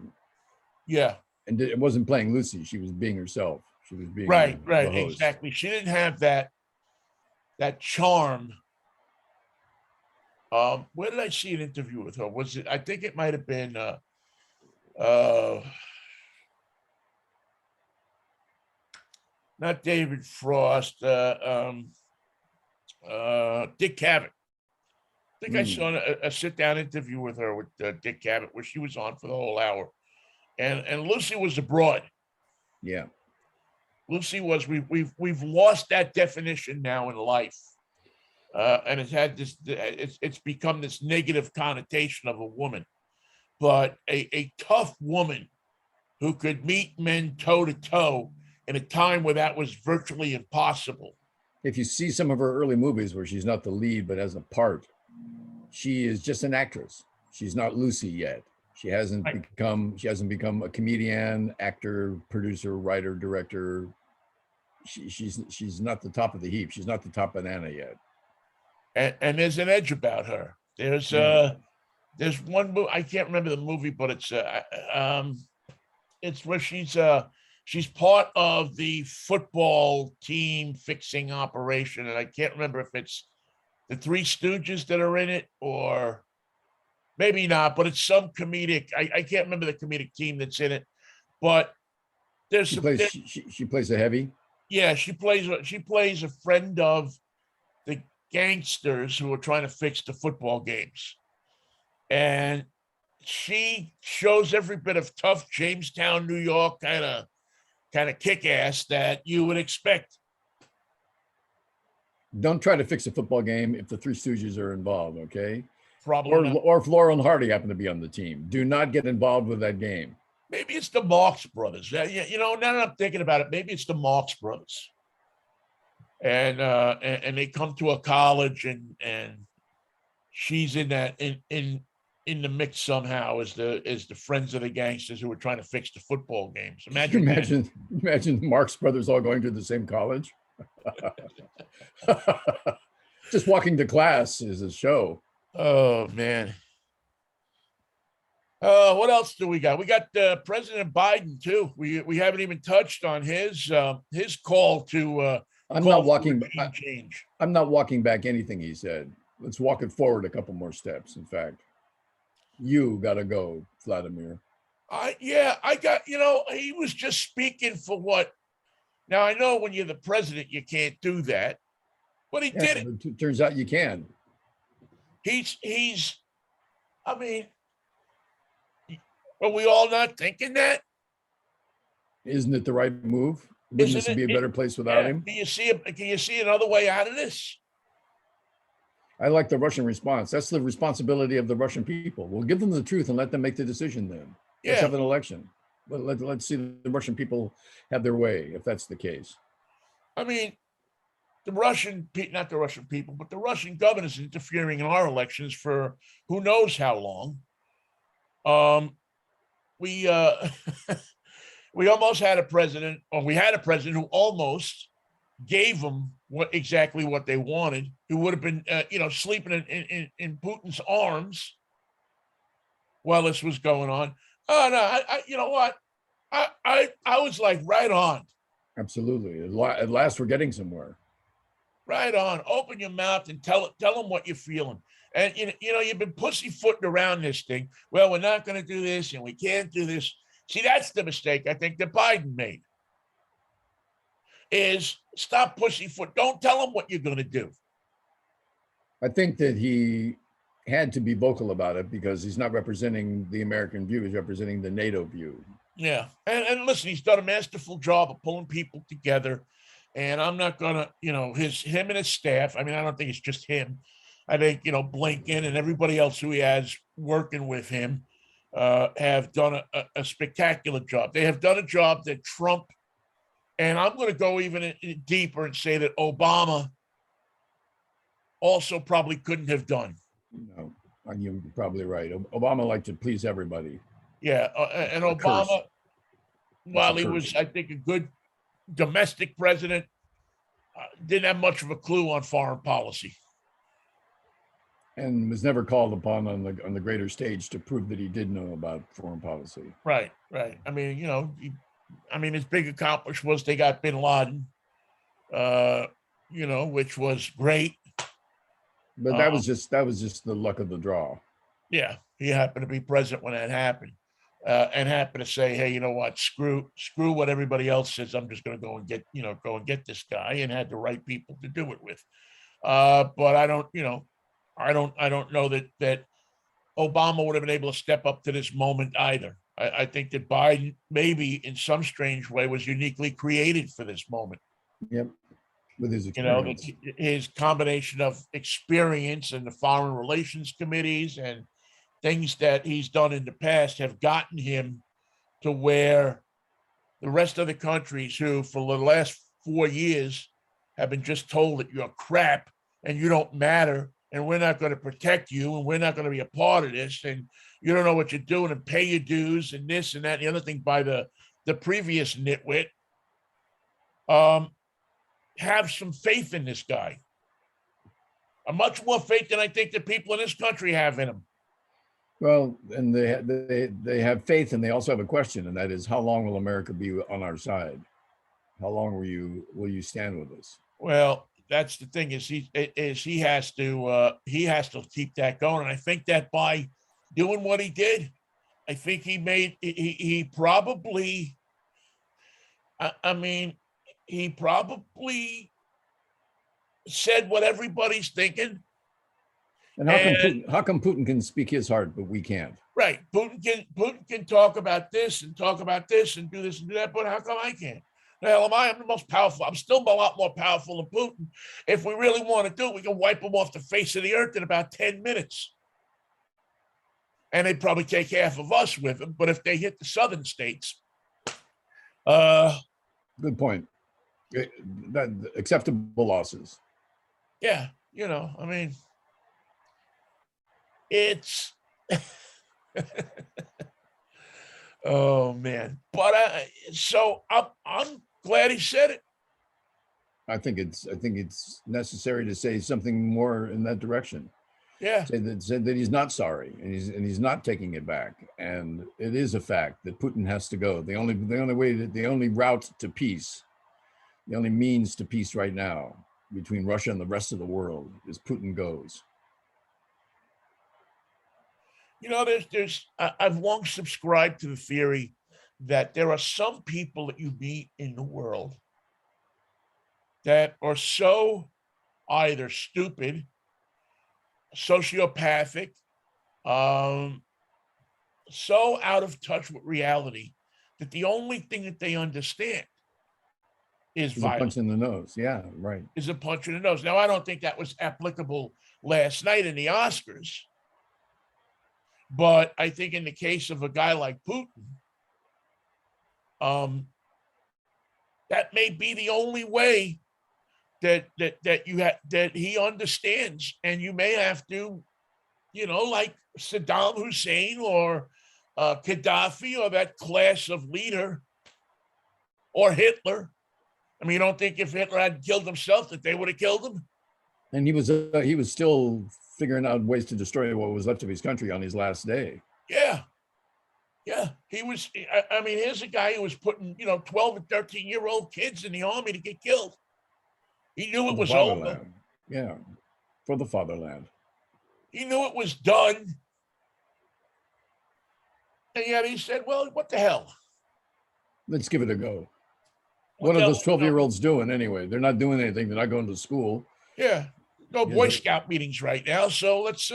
S1: Yeah,
S2: and it wasn't playing Lucy; she was being herself. She was being
S1: right,
S2: the host.
S1: exactly. She didn't have that charm. Where did I see an interview with her? Was it? I think it might have been not David Frost, Dick Cavett. I think I saw a sit-down interview with her with Dick Cavett where she was on for the whole hour, and Lucy was abroad.
S2: Yeah,
S1: Lucy was. We've lost that definition now in life, and it's had this. It's become this negative connotation of a woman, but a tough woman who could meet men toe to toe in a time where that was virtually impossible.
S2: if you see some of her early movies where she's not the lead but has a part, she is just an actress. She's not Lucy yet. She hasn't become a comedian, actor, producer, writer, director. She's not the top of the heap. She's not the top banana yet.
S1: And there's an edge about her. There's one movie, I can't remember the movie, but it's where she's part of the football team fixing operation, and I can't remember if it's the Three Stooges that are in it, or maybe not, but it's some comedic. I can't remember the comedic team that's in it, but
S2: she plays a heavy.
S1: Yeah, she plays a friend of the gangsters who are trying to fix the football games, and she shows every bit of tough Jamestown, New York kind of kick ass that you would expect.
S2: Don't try to fix a football game if the Three Stooges are involved, okay?
S1: Probably
S2: or if Laurel and Hardy happen to be on the team. Do not get involved with that game.
S1: Maybe it's the Marx Brothers. Now that I'm thinking about it, maybe it's the Marx Brothers. And they come to a college, and she's in the mix somehow as the friends of the gangsters who are trying to fix the football games. Imagine
S2: the Marx Brothers all going to the same college. Just walking to class is a show.
S1: Oh man. What else do we got? We got President Biden too. We haven't even touched on his call to.
S2: I'm not walking back anything he said. Let's walk it forward a couple more steps. In fact, you got to go, Vladimir.
S1: I got. He was just speaking for what. Now I know when you're the president, you can't do that, but he did it.
S2: It turns out you can.
S1: He's. I mean. Are we all not thinking that?
S2: Isn't it the right move? Wouldn't this be a better place without him?
S1: Can you see another way out of this?
S2: I like the Russian response. That's the responsibility of the Russian people. We'll give them the truth and let them make the decision then. Yeah. Let's have an election. Let's see the Russian people have their way, if that's the case.
S1: I mean, not the Russian people, but the Russian government is interfering in our elections for who knows how long. We almost had a president, or we had a president who almost gave them exactly what they wanted, who would have been, sleeping in Putin's arms while this was going on. Oh no, you know what? I was like, right on.
S2: Absolutely. At last, we're getting somewhere.
S1: Right on. Open your mouth and tell them what you're feeling. And you've been pussyfooting around this thing. Well, we're not going to do this, and we can't do this. See, that's the mistake I think that Biden made. Is stop pussyfoot. Don't tell them what you're going to do.
S2: I think that he had to be vocal about it because he's not representing the American view, he's representing the NATO view.
S1: Yeah. And listen, he's done a masterful job of pulling people together. And I'm not gonna, him and his staff. I mean, I don't think it's just him. I think, Blinken and everybody else who he has working with him have done a spectacular job. They have done a job that Trump, and I'm going to go even deeper and say that Obama also probably couldn't have done.
S2: No, you're probably right. Obama liked to please everybody.
S1: Yeah, and Obama, while he was, I think, a good domestic president, didn't have much of a clue on foreign policy,
S2: and was never called upon on the greater stage to prove that he did know about foreign policy.
S1: Right. I mean, his big accomplishment was they got Bin Laden, which was great.
S2: But that was just the luck of the draw.
S1: Yeah, he happened to be president when that happened, and happened to say, "Hey, you know what? Screw what everybody else says. I'm just going to go and get this guy," and had the right people to do it with. But I don't know that Obama would have been able to step up to this moment either. I think that Biden, maybe in some strange way, was uniquely created for this moment.
S2: Yep. With his experience.
S1: His combination of experience in the foreign relations committees and things that he's done in the past have gotten him to where the rest of the countries who for the last 4 years have been just told that you're crap and you don't matter and we're not going to protect you and we're not going to be a part of this and you don't know what you're doing and pay your dues and this and that and the other thing by the previous nitwit. Have some faith in this guy. A much more faith than I think the people in this country have in him.
S2: Well, and they have faith, and they also have a question, and that is, how long will America be on our side? How long will you stand with us?
S1: Well, that's the thing is he has to keep that going, and I think that by doing what he did, I think he probably. He probably said what everybody's thinking.
S2: And how come Putin can speak his heart, but we can't?
S1: Right. Putin can talk about this and do this and do that, but how come I can't? The hell am I? I'm the most powerful. I'm still a lot more powerful than Putin. If we really want to do it, we can wipe him off the face of the earth in about 10 minutes. And they'd probably take half of us with them. But if they hit the southern states,
S2: good point. That acceptable losses.
S1: Yeah, it's oh man. But I'm glad he said it.
S2: I think it's necessary to say something more in that direction.
S1: Yeah.
S2: Said that he's not sorry and he's not taking it back. And it is a fact that Putin has to go. The only route to peace, the only means to peace right now between Russia and the rest of the world is Putin goes.
S1: I've long subscribed to the theory that there are some people that you meet in the world that are so either stupid, sociopathic, so out of touch with reality that the only thing that they understand is violence.
S2: A punch in the nose. Yeah, right.
S1: Is a punch in the nose. Now, I don't think that was applicable last night in the Oscars, but I think in the case of a guy like Putin, that may be the only way that he understands, and you may have to, like Saddam Hussein or Gaddafi or that class of leader or Hitler. I mean, you don't think if Hitler had killed himself that they would have killed him?
S2: And he was still figuring out ways to destroy what was left of his country on his last day.
S1: Yeah. He was. I mean, here's a guy who was putting 12 and 13-year-old kids in the army to get killed. He knew it was over.
S2: Yeah, for the fatherland.
S1: He knew it was done. And yet he said, well, what the hell?
S2: Let's give it a go. What are those 12-year-olds doing anyway? They're not doing anything. They're not going to school.
S1: Yeah. no Boy Scout meetings right now. So let's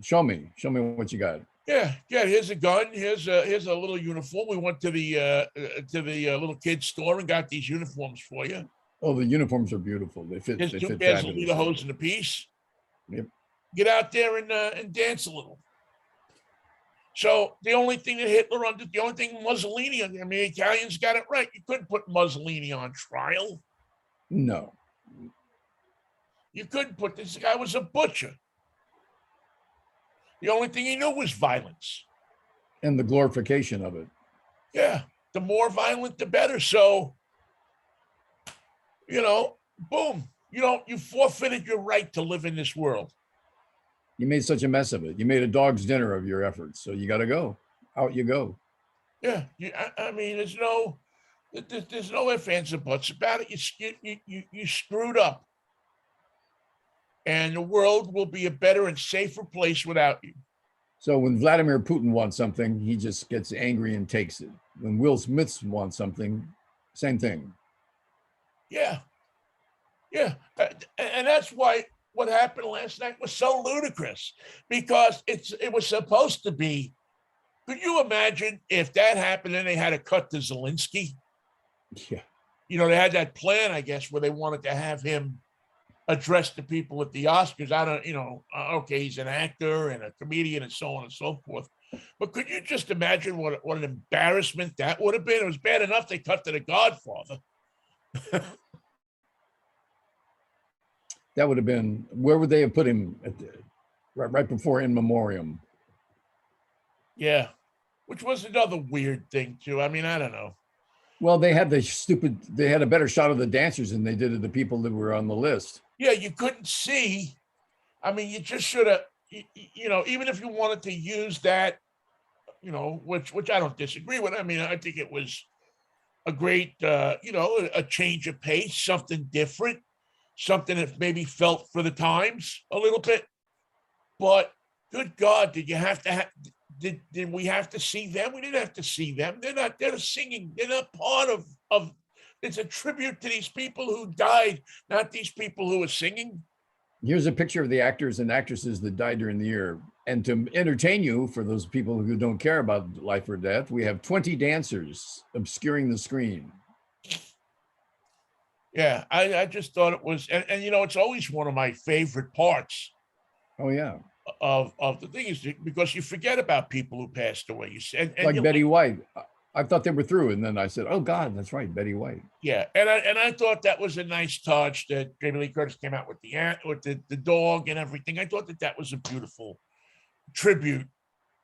S2: show me what you got.
S1: Yeah. Here's a gun. Here's a little uniform. We went to the little kids store and got these uniforms for you.
S2: Oh, the uniforms are beautiful. They fit.
S1: There's
S2: They
S1: two
S2: fit
S1: pairs of
S2: fabulously.
S1: lederhosen in a piece.
S2: Yep.
S1: Get out there and dance a little. So the only thing that Hitler undid, the only thing Mussolini, I mean, the Italians got it right. You couldn't put Mussolini on trial.
S2: No.
S1: You couldn't put this guy was a butcher. The only thing he knew was violence.
S2: And the glorification of it.
S1: Yeah. The more violent, the better. So, boom. You forfeited your right to live in this world.
S2: You made such a mess of it. You made a dog's dinner of your efforts. So you got to go. Out you go.
S1: Yeah. I mean, there's no ifs, ands, or buts about it. You screwed up. And the world will be a better and safer place without you.
S2: So when Vladimir Putin wants something, he just gets angry and takes it. When Will Smith wants something, same thing.
S1: Yeah. And that's why what happened last night was so ludicrous, because it was supposed to be. Could you imagine if that happened and they had to cut to Zelensky?
S2: Yeah.
S1: They had that plan, I guess, where they wanted to have him address the people at the Oscars. I don't, okay, he's an actor and a comedian and so on and so forth. But could you just imagine what an embarrassment that would have been? It was bad enough they cut to The Godfather.
S2: That would have been, where would they have put him right before In Memoriam?
S1: Yeah, which was another weird thing too. I mean, I don't know.
S2: Well, they had a better shot of the dancers than they did of the people that were on the list.
S1: Yeah, you couldn't see. I mean, you just should have, even if you wanted to use that, which I don't disagree with. I mean, I think it was a great, a change of pace, something different, something that maybe felt for the times a little bit. But good God, did you have to did we have to see them? We didn't have to see them. They're singing. They're not part of it's a tribute to these people who died, not these people who are singing.
S2: Here's a picture of the actors and actresses that died during the year. And to entertain you, for those people who don't care about life or death, we have 20 dancers obscuring the screen.
S1: Yeah, I just thought it was, and it's always one of my favorite parts.
S2: Oh, yeah.
S1: Of the thing is because you forget about people who passed away. You said,
S2: like Betty White. I thought they were through, and then I said, "Oh God, that's right, Betty White."
S1: Yeah, and I thought that was a nice touch that Jamie Lee Curtis came out with the dog and everything. I thought that was a beautiful tribute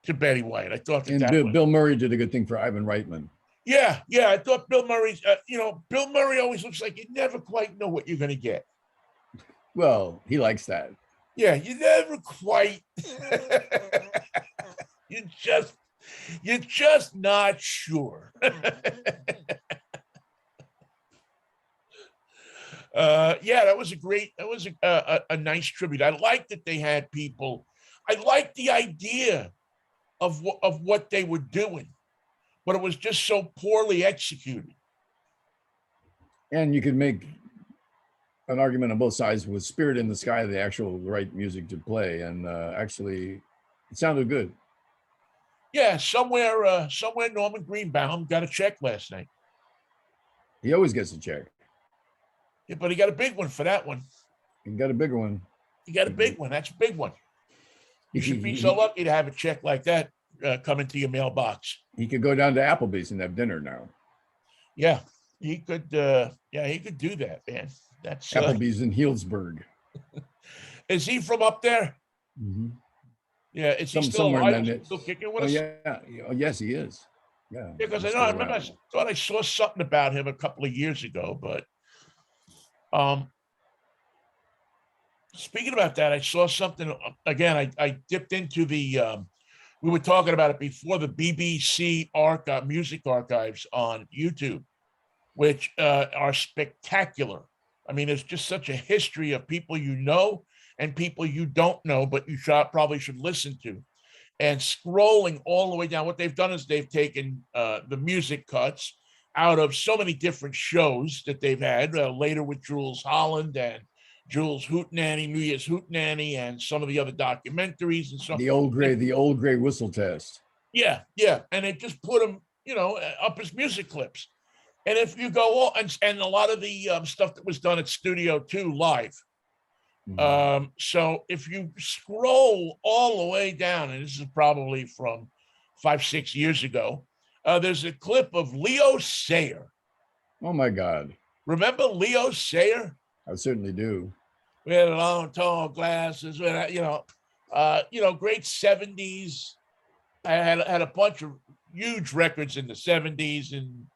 S1: to Betty White. I thought
S2: Bill Murray did a good thing for Ivan Reitman.
S1: Yeah, I thought Bill Murray's. Bill Murray always looks like you never quite know what you're going to get.
S2: Well, he likes that.
S1: Yeah, you never quite. You're just not sure. That was a nice tribute. I liked that they had people. I liked the idea of what they were doing, but it was just so poorly executed.
S2: And you could make an argument on both sides with Spirit in the Sky, the actual right music to play, and actually it sounded good.
S1: Yeah, somewhere Norman Greenbaum got a check last night.
S2: He always gets a check.
S1: Yeah, but he got a big one for that one.
S2: He got a bigger one.
S1: He got a big one. That's a big one. You should be so lucky to have a check like that come into your mailbox.
S2: He could go down to Applebee's and have dinner now.
S1: Yeah, he could. He could do that, man. That's
S2: Applebee's in Healdsburg.
S1: Is he from up there?
S2: Mm-hmm.
S1: Yeah, is he still alive? Is he still kicking with us?
S2: Yeah. Oh, yes, he is. Yeah.
S1: Because I remember I thought I saw something about him a couple of years ago, but speaking about that, I saw something again. I dipped into the we were talking about it before, the BBC music archives on YouTube, which are spectacular. I mean, there's just such a history of people and people you don't know, but you probably should listen to. And scrolling all the way down, what they've done is they've taken the music cuts out of so many different shows that they've had, later with Jules Holland and Jules Hootenanny, New Year's Hootenanny, and some of the other documentaries and so.
S2: The old gray whistle test.
S1: Yeah, and they just put him, up as music clips. And if you go and a lot of the stuff that was done at Studio 2 live. So if you scroll all the way down, and this is probably from 5-6 years ago, there's a clip of Leo Sayer.
S2: Oh my God!
S1: Remember Leo Sayer?
S2: I certainly do.
S1: We had long, tall glasses. Great 70s. I had a bunch of huge records in the 70s, and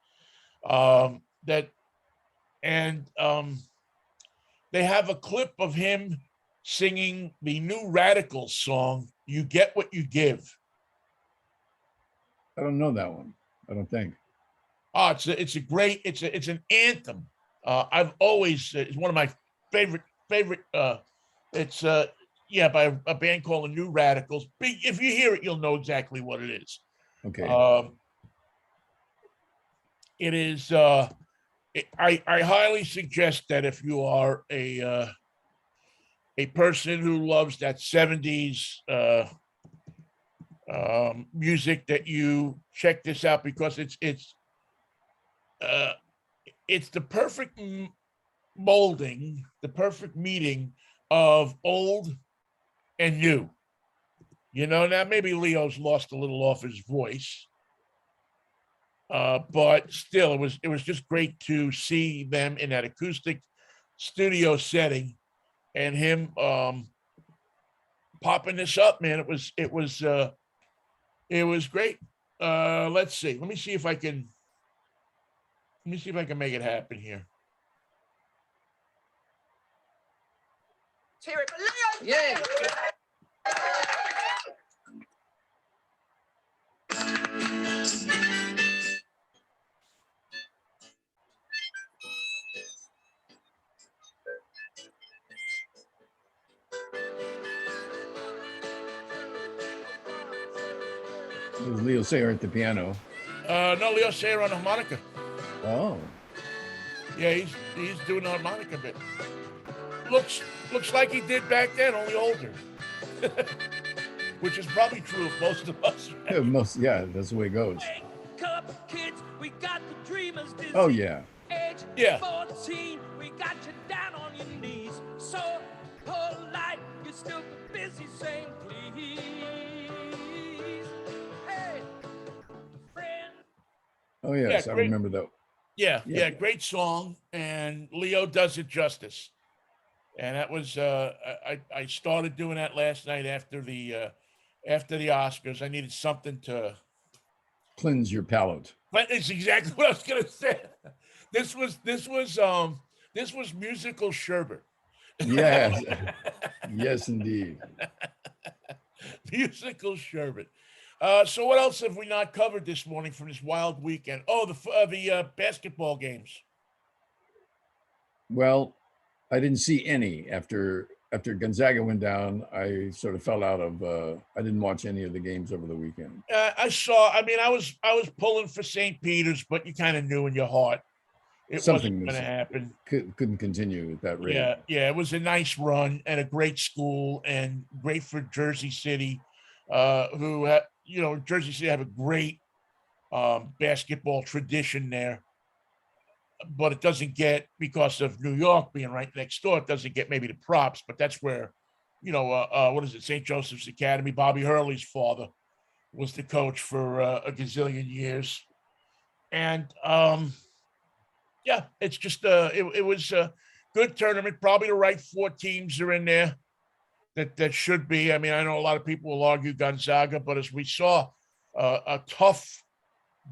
S1: they have a clip of him singing the New Radicals song, "You Get What You Give."
S2: I don't know that one. I don't think.
S1: Oh, it's an anthem. I've always, it's one of my favorite. It's by a band called the New Radicals. If you hear it, you'll know exactly what it is.
S2: Okay.
S1: It is. I highly suggest that if you are a person who loves that 70s music, that you check this out, because it's the perfect molding, the perfect meeting of old and new. Now maybe Leo's lost a little off his voice. But still, it was just great to see them in that acoustic studio setting, and him popping this up, man. It was great. Let's see. Let me see if I can make it happen here.
S3: Cheer it, Leo!
S4: Yeah.
S2: It was Leo Sayer at the piano.
S1: No, Leo Sayer on the harmonica.
S2: Oh.
S1: Yeah, he's doing the harmonica bit. Looks like he did back then, only older. Which is probably true of most of us. Right?
S2: Yeah, that's the way it goes.
S3: Wake up, kids, we got the dreamers disease.
S2: Oh yeah.
S3: Age
S1: Yeah.
S3: 14, we got you down on your knees. So polite, you're still busy saying please. Hey, friend.
S2: Oh yes,
S1: Yeah,
S2: I
S1: great.
S2: remember that.
S1: Yeah, great song, and Leo does it justice. And that was I started doing that last night after the Oscars. I needed something to
S2: Cleanse your palate.
S1: But it's exactly what I was gonna say. This was musical sherbet.
S2: Yes. Yes, indeed.
S1: Musical sherbet. So what else have we not covered this morning from this wild weekend? Oh, the basketball games.
S2: Well, I didn't see any after Gonzaga went down. I sort of fell out of. I didn't watch any of the games over the weekend.
S1: I saw. I mean, I was pulling for St. Peter's, but you kind of knew in your heart it wasn't going to happen.
S2: Couldn't continue at that rate.
S1: Yeah. It was a nice run and a great school, and great for Jersey City, Jersey City have a great basketball tradition there. But it doesn't get, because of New York being right next door, it doesn't get maybe the props, but that's where, what is it? St. Joseph's Academy. Bobby Hurley's father was the coach for a gazillion years. And it's just, it was a good tournament. Probably the right 4 teams are in there that should be. I mean, I know a lot of people will argue Gonzaga, but as we saw, a tough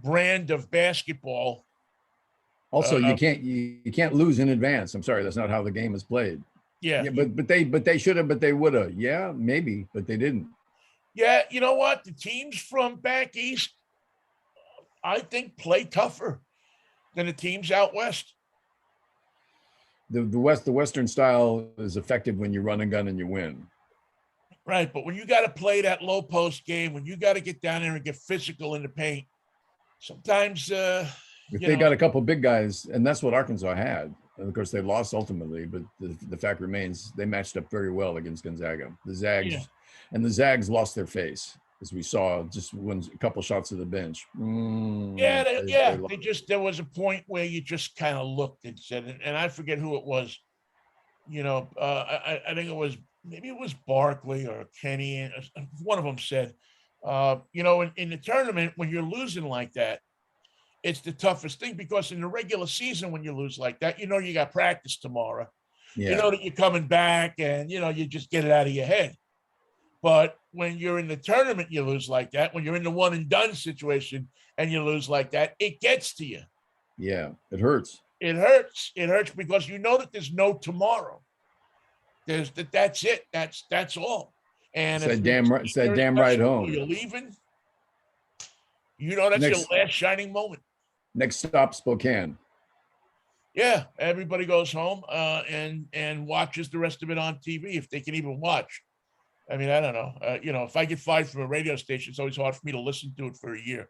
S1: brand of basketball.
S2: Also, you can't lose in advance. I'm sorry, that's not how the game is played.
S1: Yeah,
S2: but they should have, but they would have. Yeah, maybe, but they didn't.
S1: Yeah, you know what? The teams from back east, I think, play tougher than the teams out west.
S2: The Western style is effective when you run and gun and you win.
S1: Right, but when you got to play that low post game, when you got to get down there and get physical in the paint, sometimes.
S2: If they got a couple big guys, and that's what Arkansas had. And of course, they lost ultimately, but the fact remains they matched up very well against Gonzaga. The Zags lost their face, as we saw just when a couple shots of the bench.
S1: They just, there was a point where you just kind of looked and said, and I forget who it was. I think it was, maybe it was Barkley or Kenny, and one of them said, in the tournament when you're losing like that, it's the toughest thing, because in the regular season when you lose like that, you got practice tomorrow.
S2: Yeah.
S1: You know that you're coming back, and you just get it out of your head. But when you're in the tournament, you lose like that. When you're in the one and done situation and you lose like that, it gets to you.
S2: Yeah, it hurts.
S1: It hurts. It hurts because you know that there's no tomorrow. That's it. That's all. And
S2: it's that damn right home.
S1: You're leaving. That's your last shining moment.
S2: Next stop, Spokane.
S1: Yeah, everybody goes home and watches the rest of it on TV if they can even watch. I mean, I don't know. If I get fired from a radio station, it's always hard for me to listen to it for a year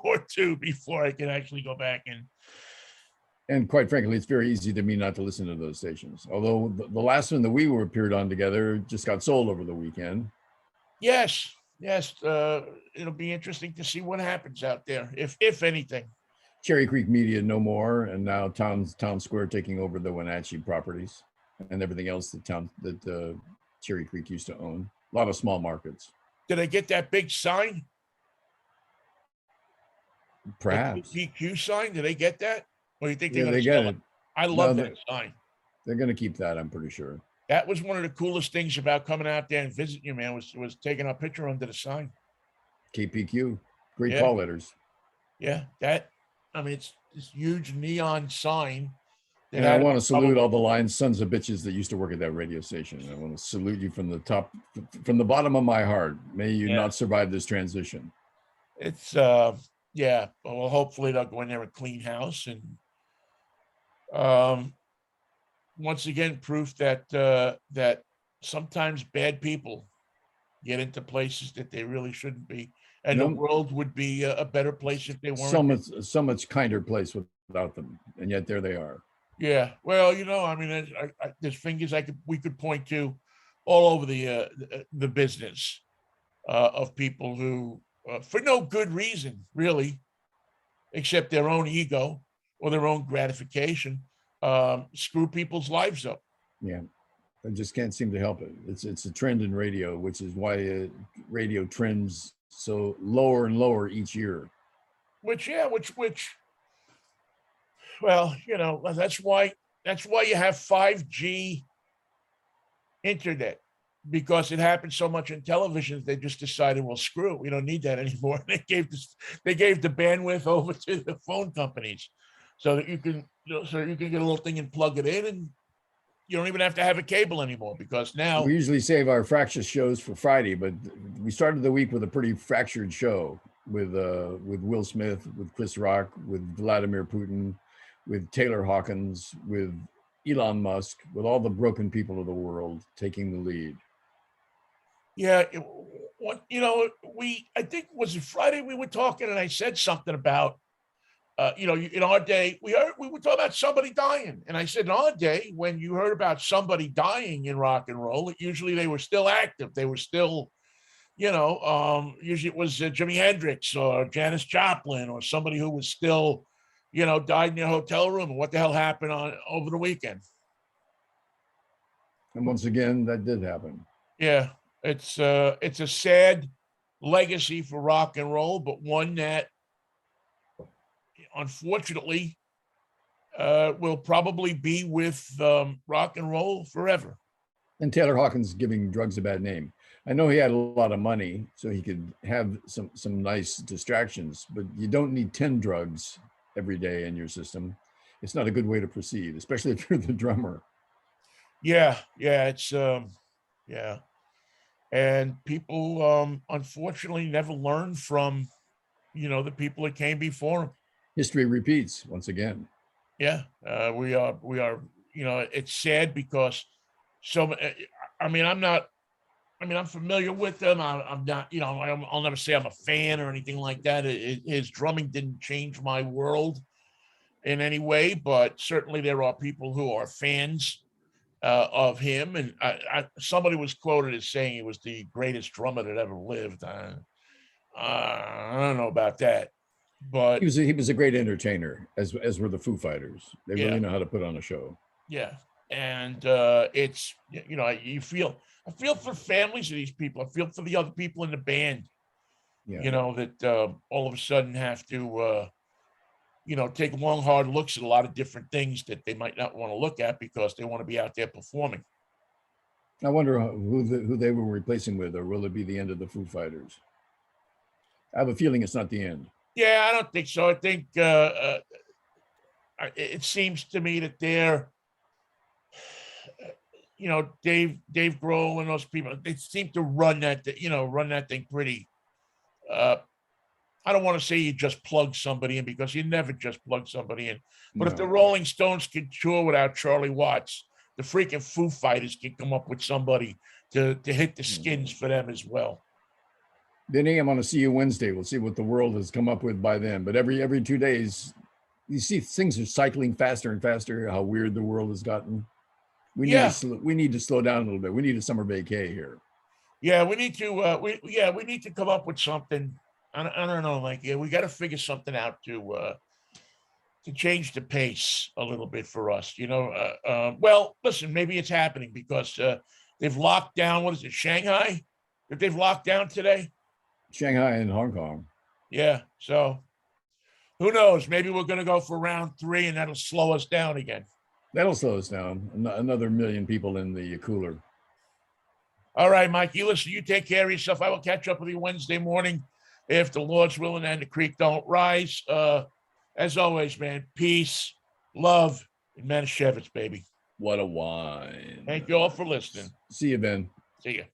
S1: or two before I can actually go back and.
S2: And quite frankly, it's very easy to me not to listen to those stations. Although the last one that we appeared on together just got sold over the weekend.
S1: Yes. It'll be interesting to see what happens out there, if anything.
S2: Cherry Creek Media no more, and now Town Square taking over the Wenatchee properties and everything else that Cherry Creek used to own. A lot of small markets.
S1: Did I get that big sign?
S2: Perhaps.
S1: The PQ sign? Did they get that? Or do you think
S2: they get it?
S1: I love that sign.
S2: They're going to keep that, I'm pretty sure.
S1: That was one of the coolest things about coming out there and visiting you, man, was taking a picture under the sign.
S2: KPQ. Great call letters.
S1: Yeah, it's this huge neon sign.
S2: And I want to salute all the Lions sons of bitches that used to work at that radio station. I want to salute you from the bottom of my heart. May you not survive this transition.
S1: It's well, hopefully they'll go in there and clean house, and once again proof that sometimes bad people get into places that they really shouldn't be, and the world would be a better place if they weren't.
S2: So much kinder place without them, and yet there they are.
S1: Yeah, well, there's fingers we could point to all over the business of people who, for no good reason, really, except their own ego or their own gratification, screw people's lives up.
S2: Yeah, I just can't seem to help it. It's a trend in radio, which is why radio trends so lower and lower each year.
S1: Well, that's why you have 5G internet, because it happens so much in television. They just decided, well, screw it, we don't need that anymore. They gave the bandwidth over to the phone companies, so that you can get a little thing and plug it in, and you don't even have to have a cable anymore, because now
S2: we usually save our fractious shows for Friday, but we started the week with a pretty fractured show with Will Smith, with Chris Rock, with Vladimir Putin, with Taylor Hawkins, with Elon Musk, with all the broken people of the world taking the lead.
S1: Yeah, I think, was it Friday we were talking, and I said something about, in our day, we were talking about somebody dying, and I said, in our day, when you heard about somebody dying in rock and roll, usually they were still active. They were still, usually it was Jimi Hendrix or Janis Joplin or somebody who was still, died in your hotel room. And what the hell happened over the weekend?
S2: And once again, that did happen.
S1: Yeah, it's a sad legacy for rock and roll, but one that, unfortunately, will probably be with rock and roll forever.
S2: And Taylor Hawkins giving drugs a bad name. I know he had a lot of money, so he could have some nice distractions, but you don't need 10 drugs every day in your system. It's not a good way to proceed, especially if you're the drummer.
S1: Yeah, it's and people unfortunately never learn from the people that came before them.
S2: History repeats once again.
S1: Yeah, we are it's sad because I'm familiar with them. I'm not, I'll never say I'm a fan or anything like that. His drumming didn't change my world. in any way, but certainly there are people who are fans of him. And somebody was quoted as saying he was the greatest drummer that ever lived. I don't know about that, but
S2: he was a great entertainer, as were the Foo Fighters. They
S1: Yeah.
S2: really know how to put on a show.
S1: yeah. And it's, you know, I feel for families of these people. I feel for the other people in the band,
S2: Yeah.
S1: you know, that all of a sudden have to, you know, take long, hard looks at a lot of different things that they might not want to look at because they want to be out there performing.
S2: I wonder who they were replacing with, or will it be the end of the Foo Fighters? I have a feeling it's not the end.
S1: Yeah, I don't think so. I think it seems to me that they're, you know, Dave Grohl and those people, they seem to run that, you know, run that thing pretty. I don't want to say you just plug somebody in, because you never just plug somebody in. But if the
S2: No.
S1: Rolling Stones can tour without Charlie Watts, the freaking Foo Fighters can come up with somebody to hit the skins for them as well.
S2: Vinnie, I'm going to see you Wednesday. We'll see what the world has come up with by then. But every 2 days, you see things are cycling faster and faster. How weird the world has gotten. We need to slow down a little bit. We need a summer vacay here.
S1: Yeah, we need to. We need to come up with something. I don't know, like, yeah, we got to figure something out to change the pace a little bit for us. You know, well, listen, maybe it's happening because they've locked down. What is it, Shanghai? That they've locked down today?
S2: Shanghai and Hong Kong.
S1: Yeah. So who knows? Maybe we're going to go for round 3, and that'll slow us down again.
S2: That'll slow us down. Another million people in the cooler.
S1: All right, Mikey. Listen, you take care of yourself. I will catch up with you Wednesday morning, if the Lord's willing and the creek don't rise. As always, man, peace, love, and Manischewitz, baby.
S2: What a wine.
S1: Thank you all for listening.
S2: See you, Ben.
S1: See you.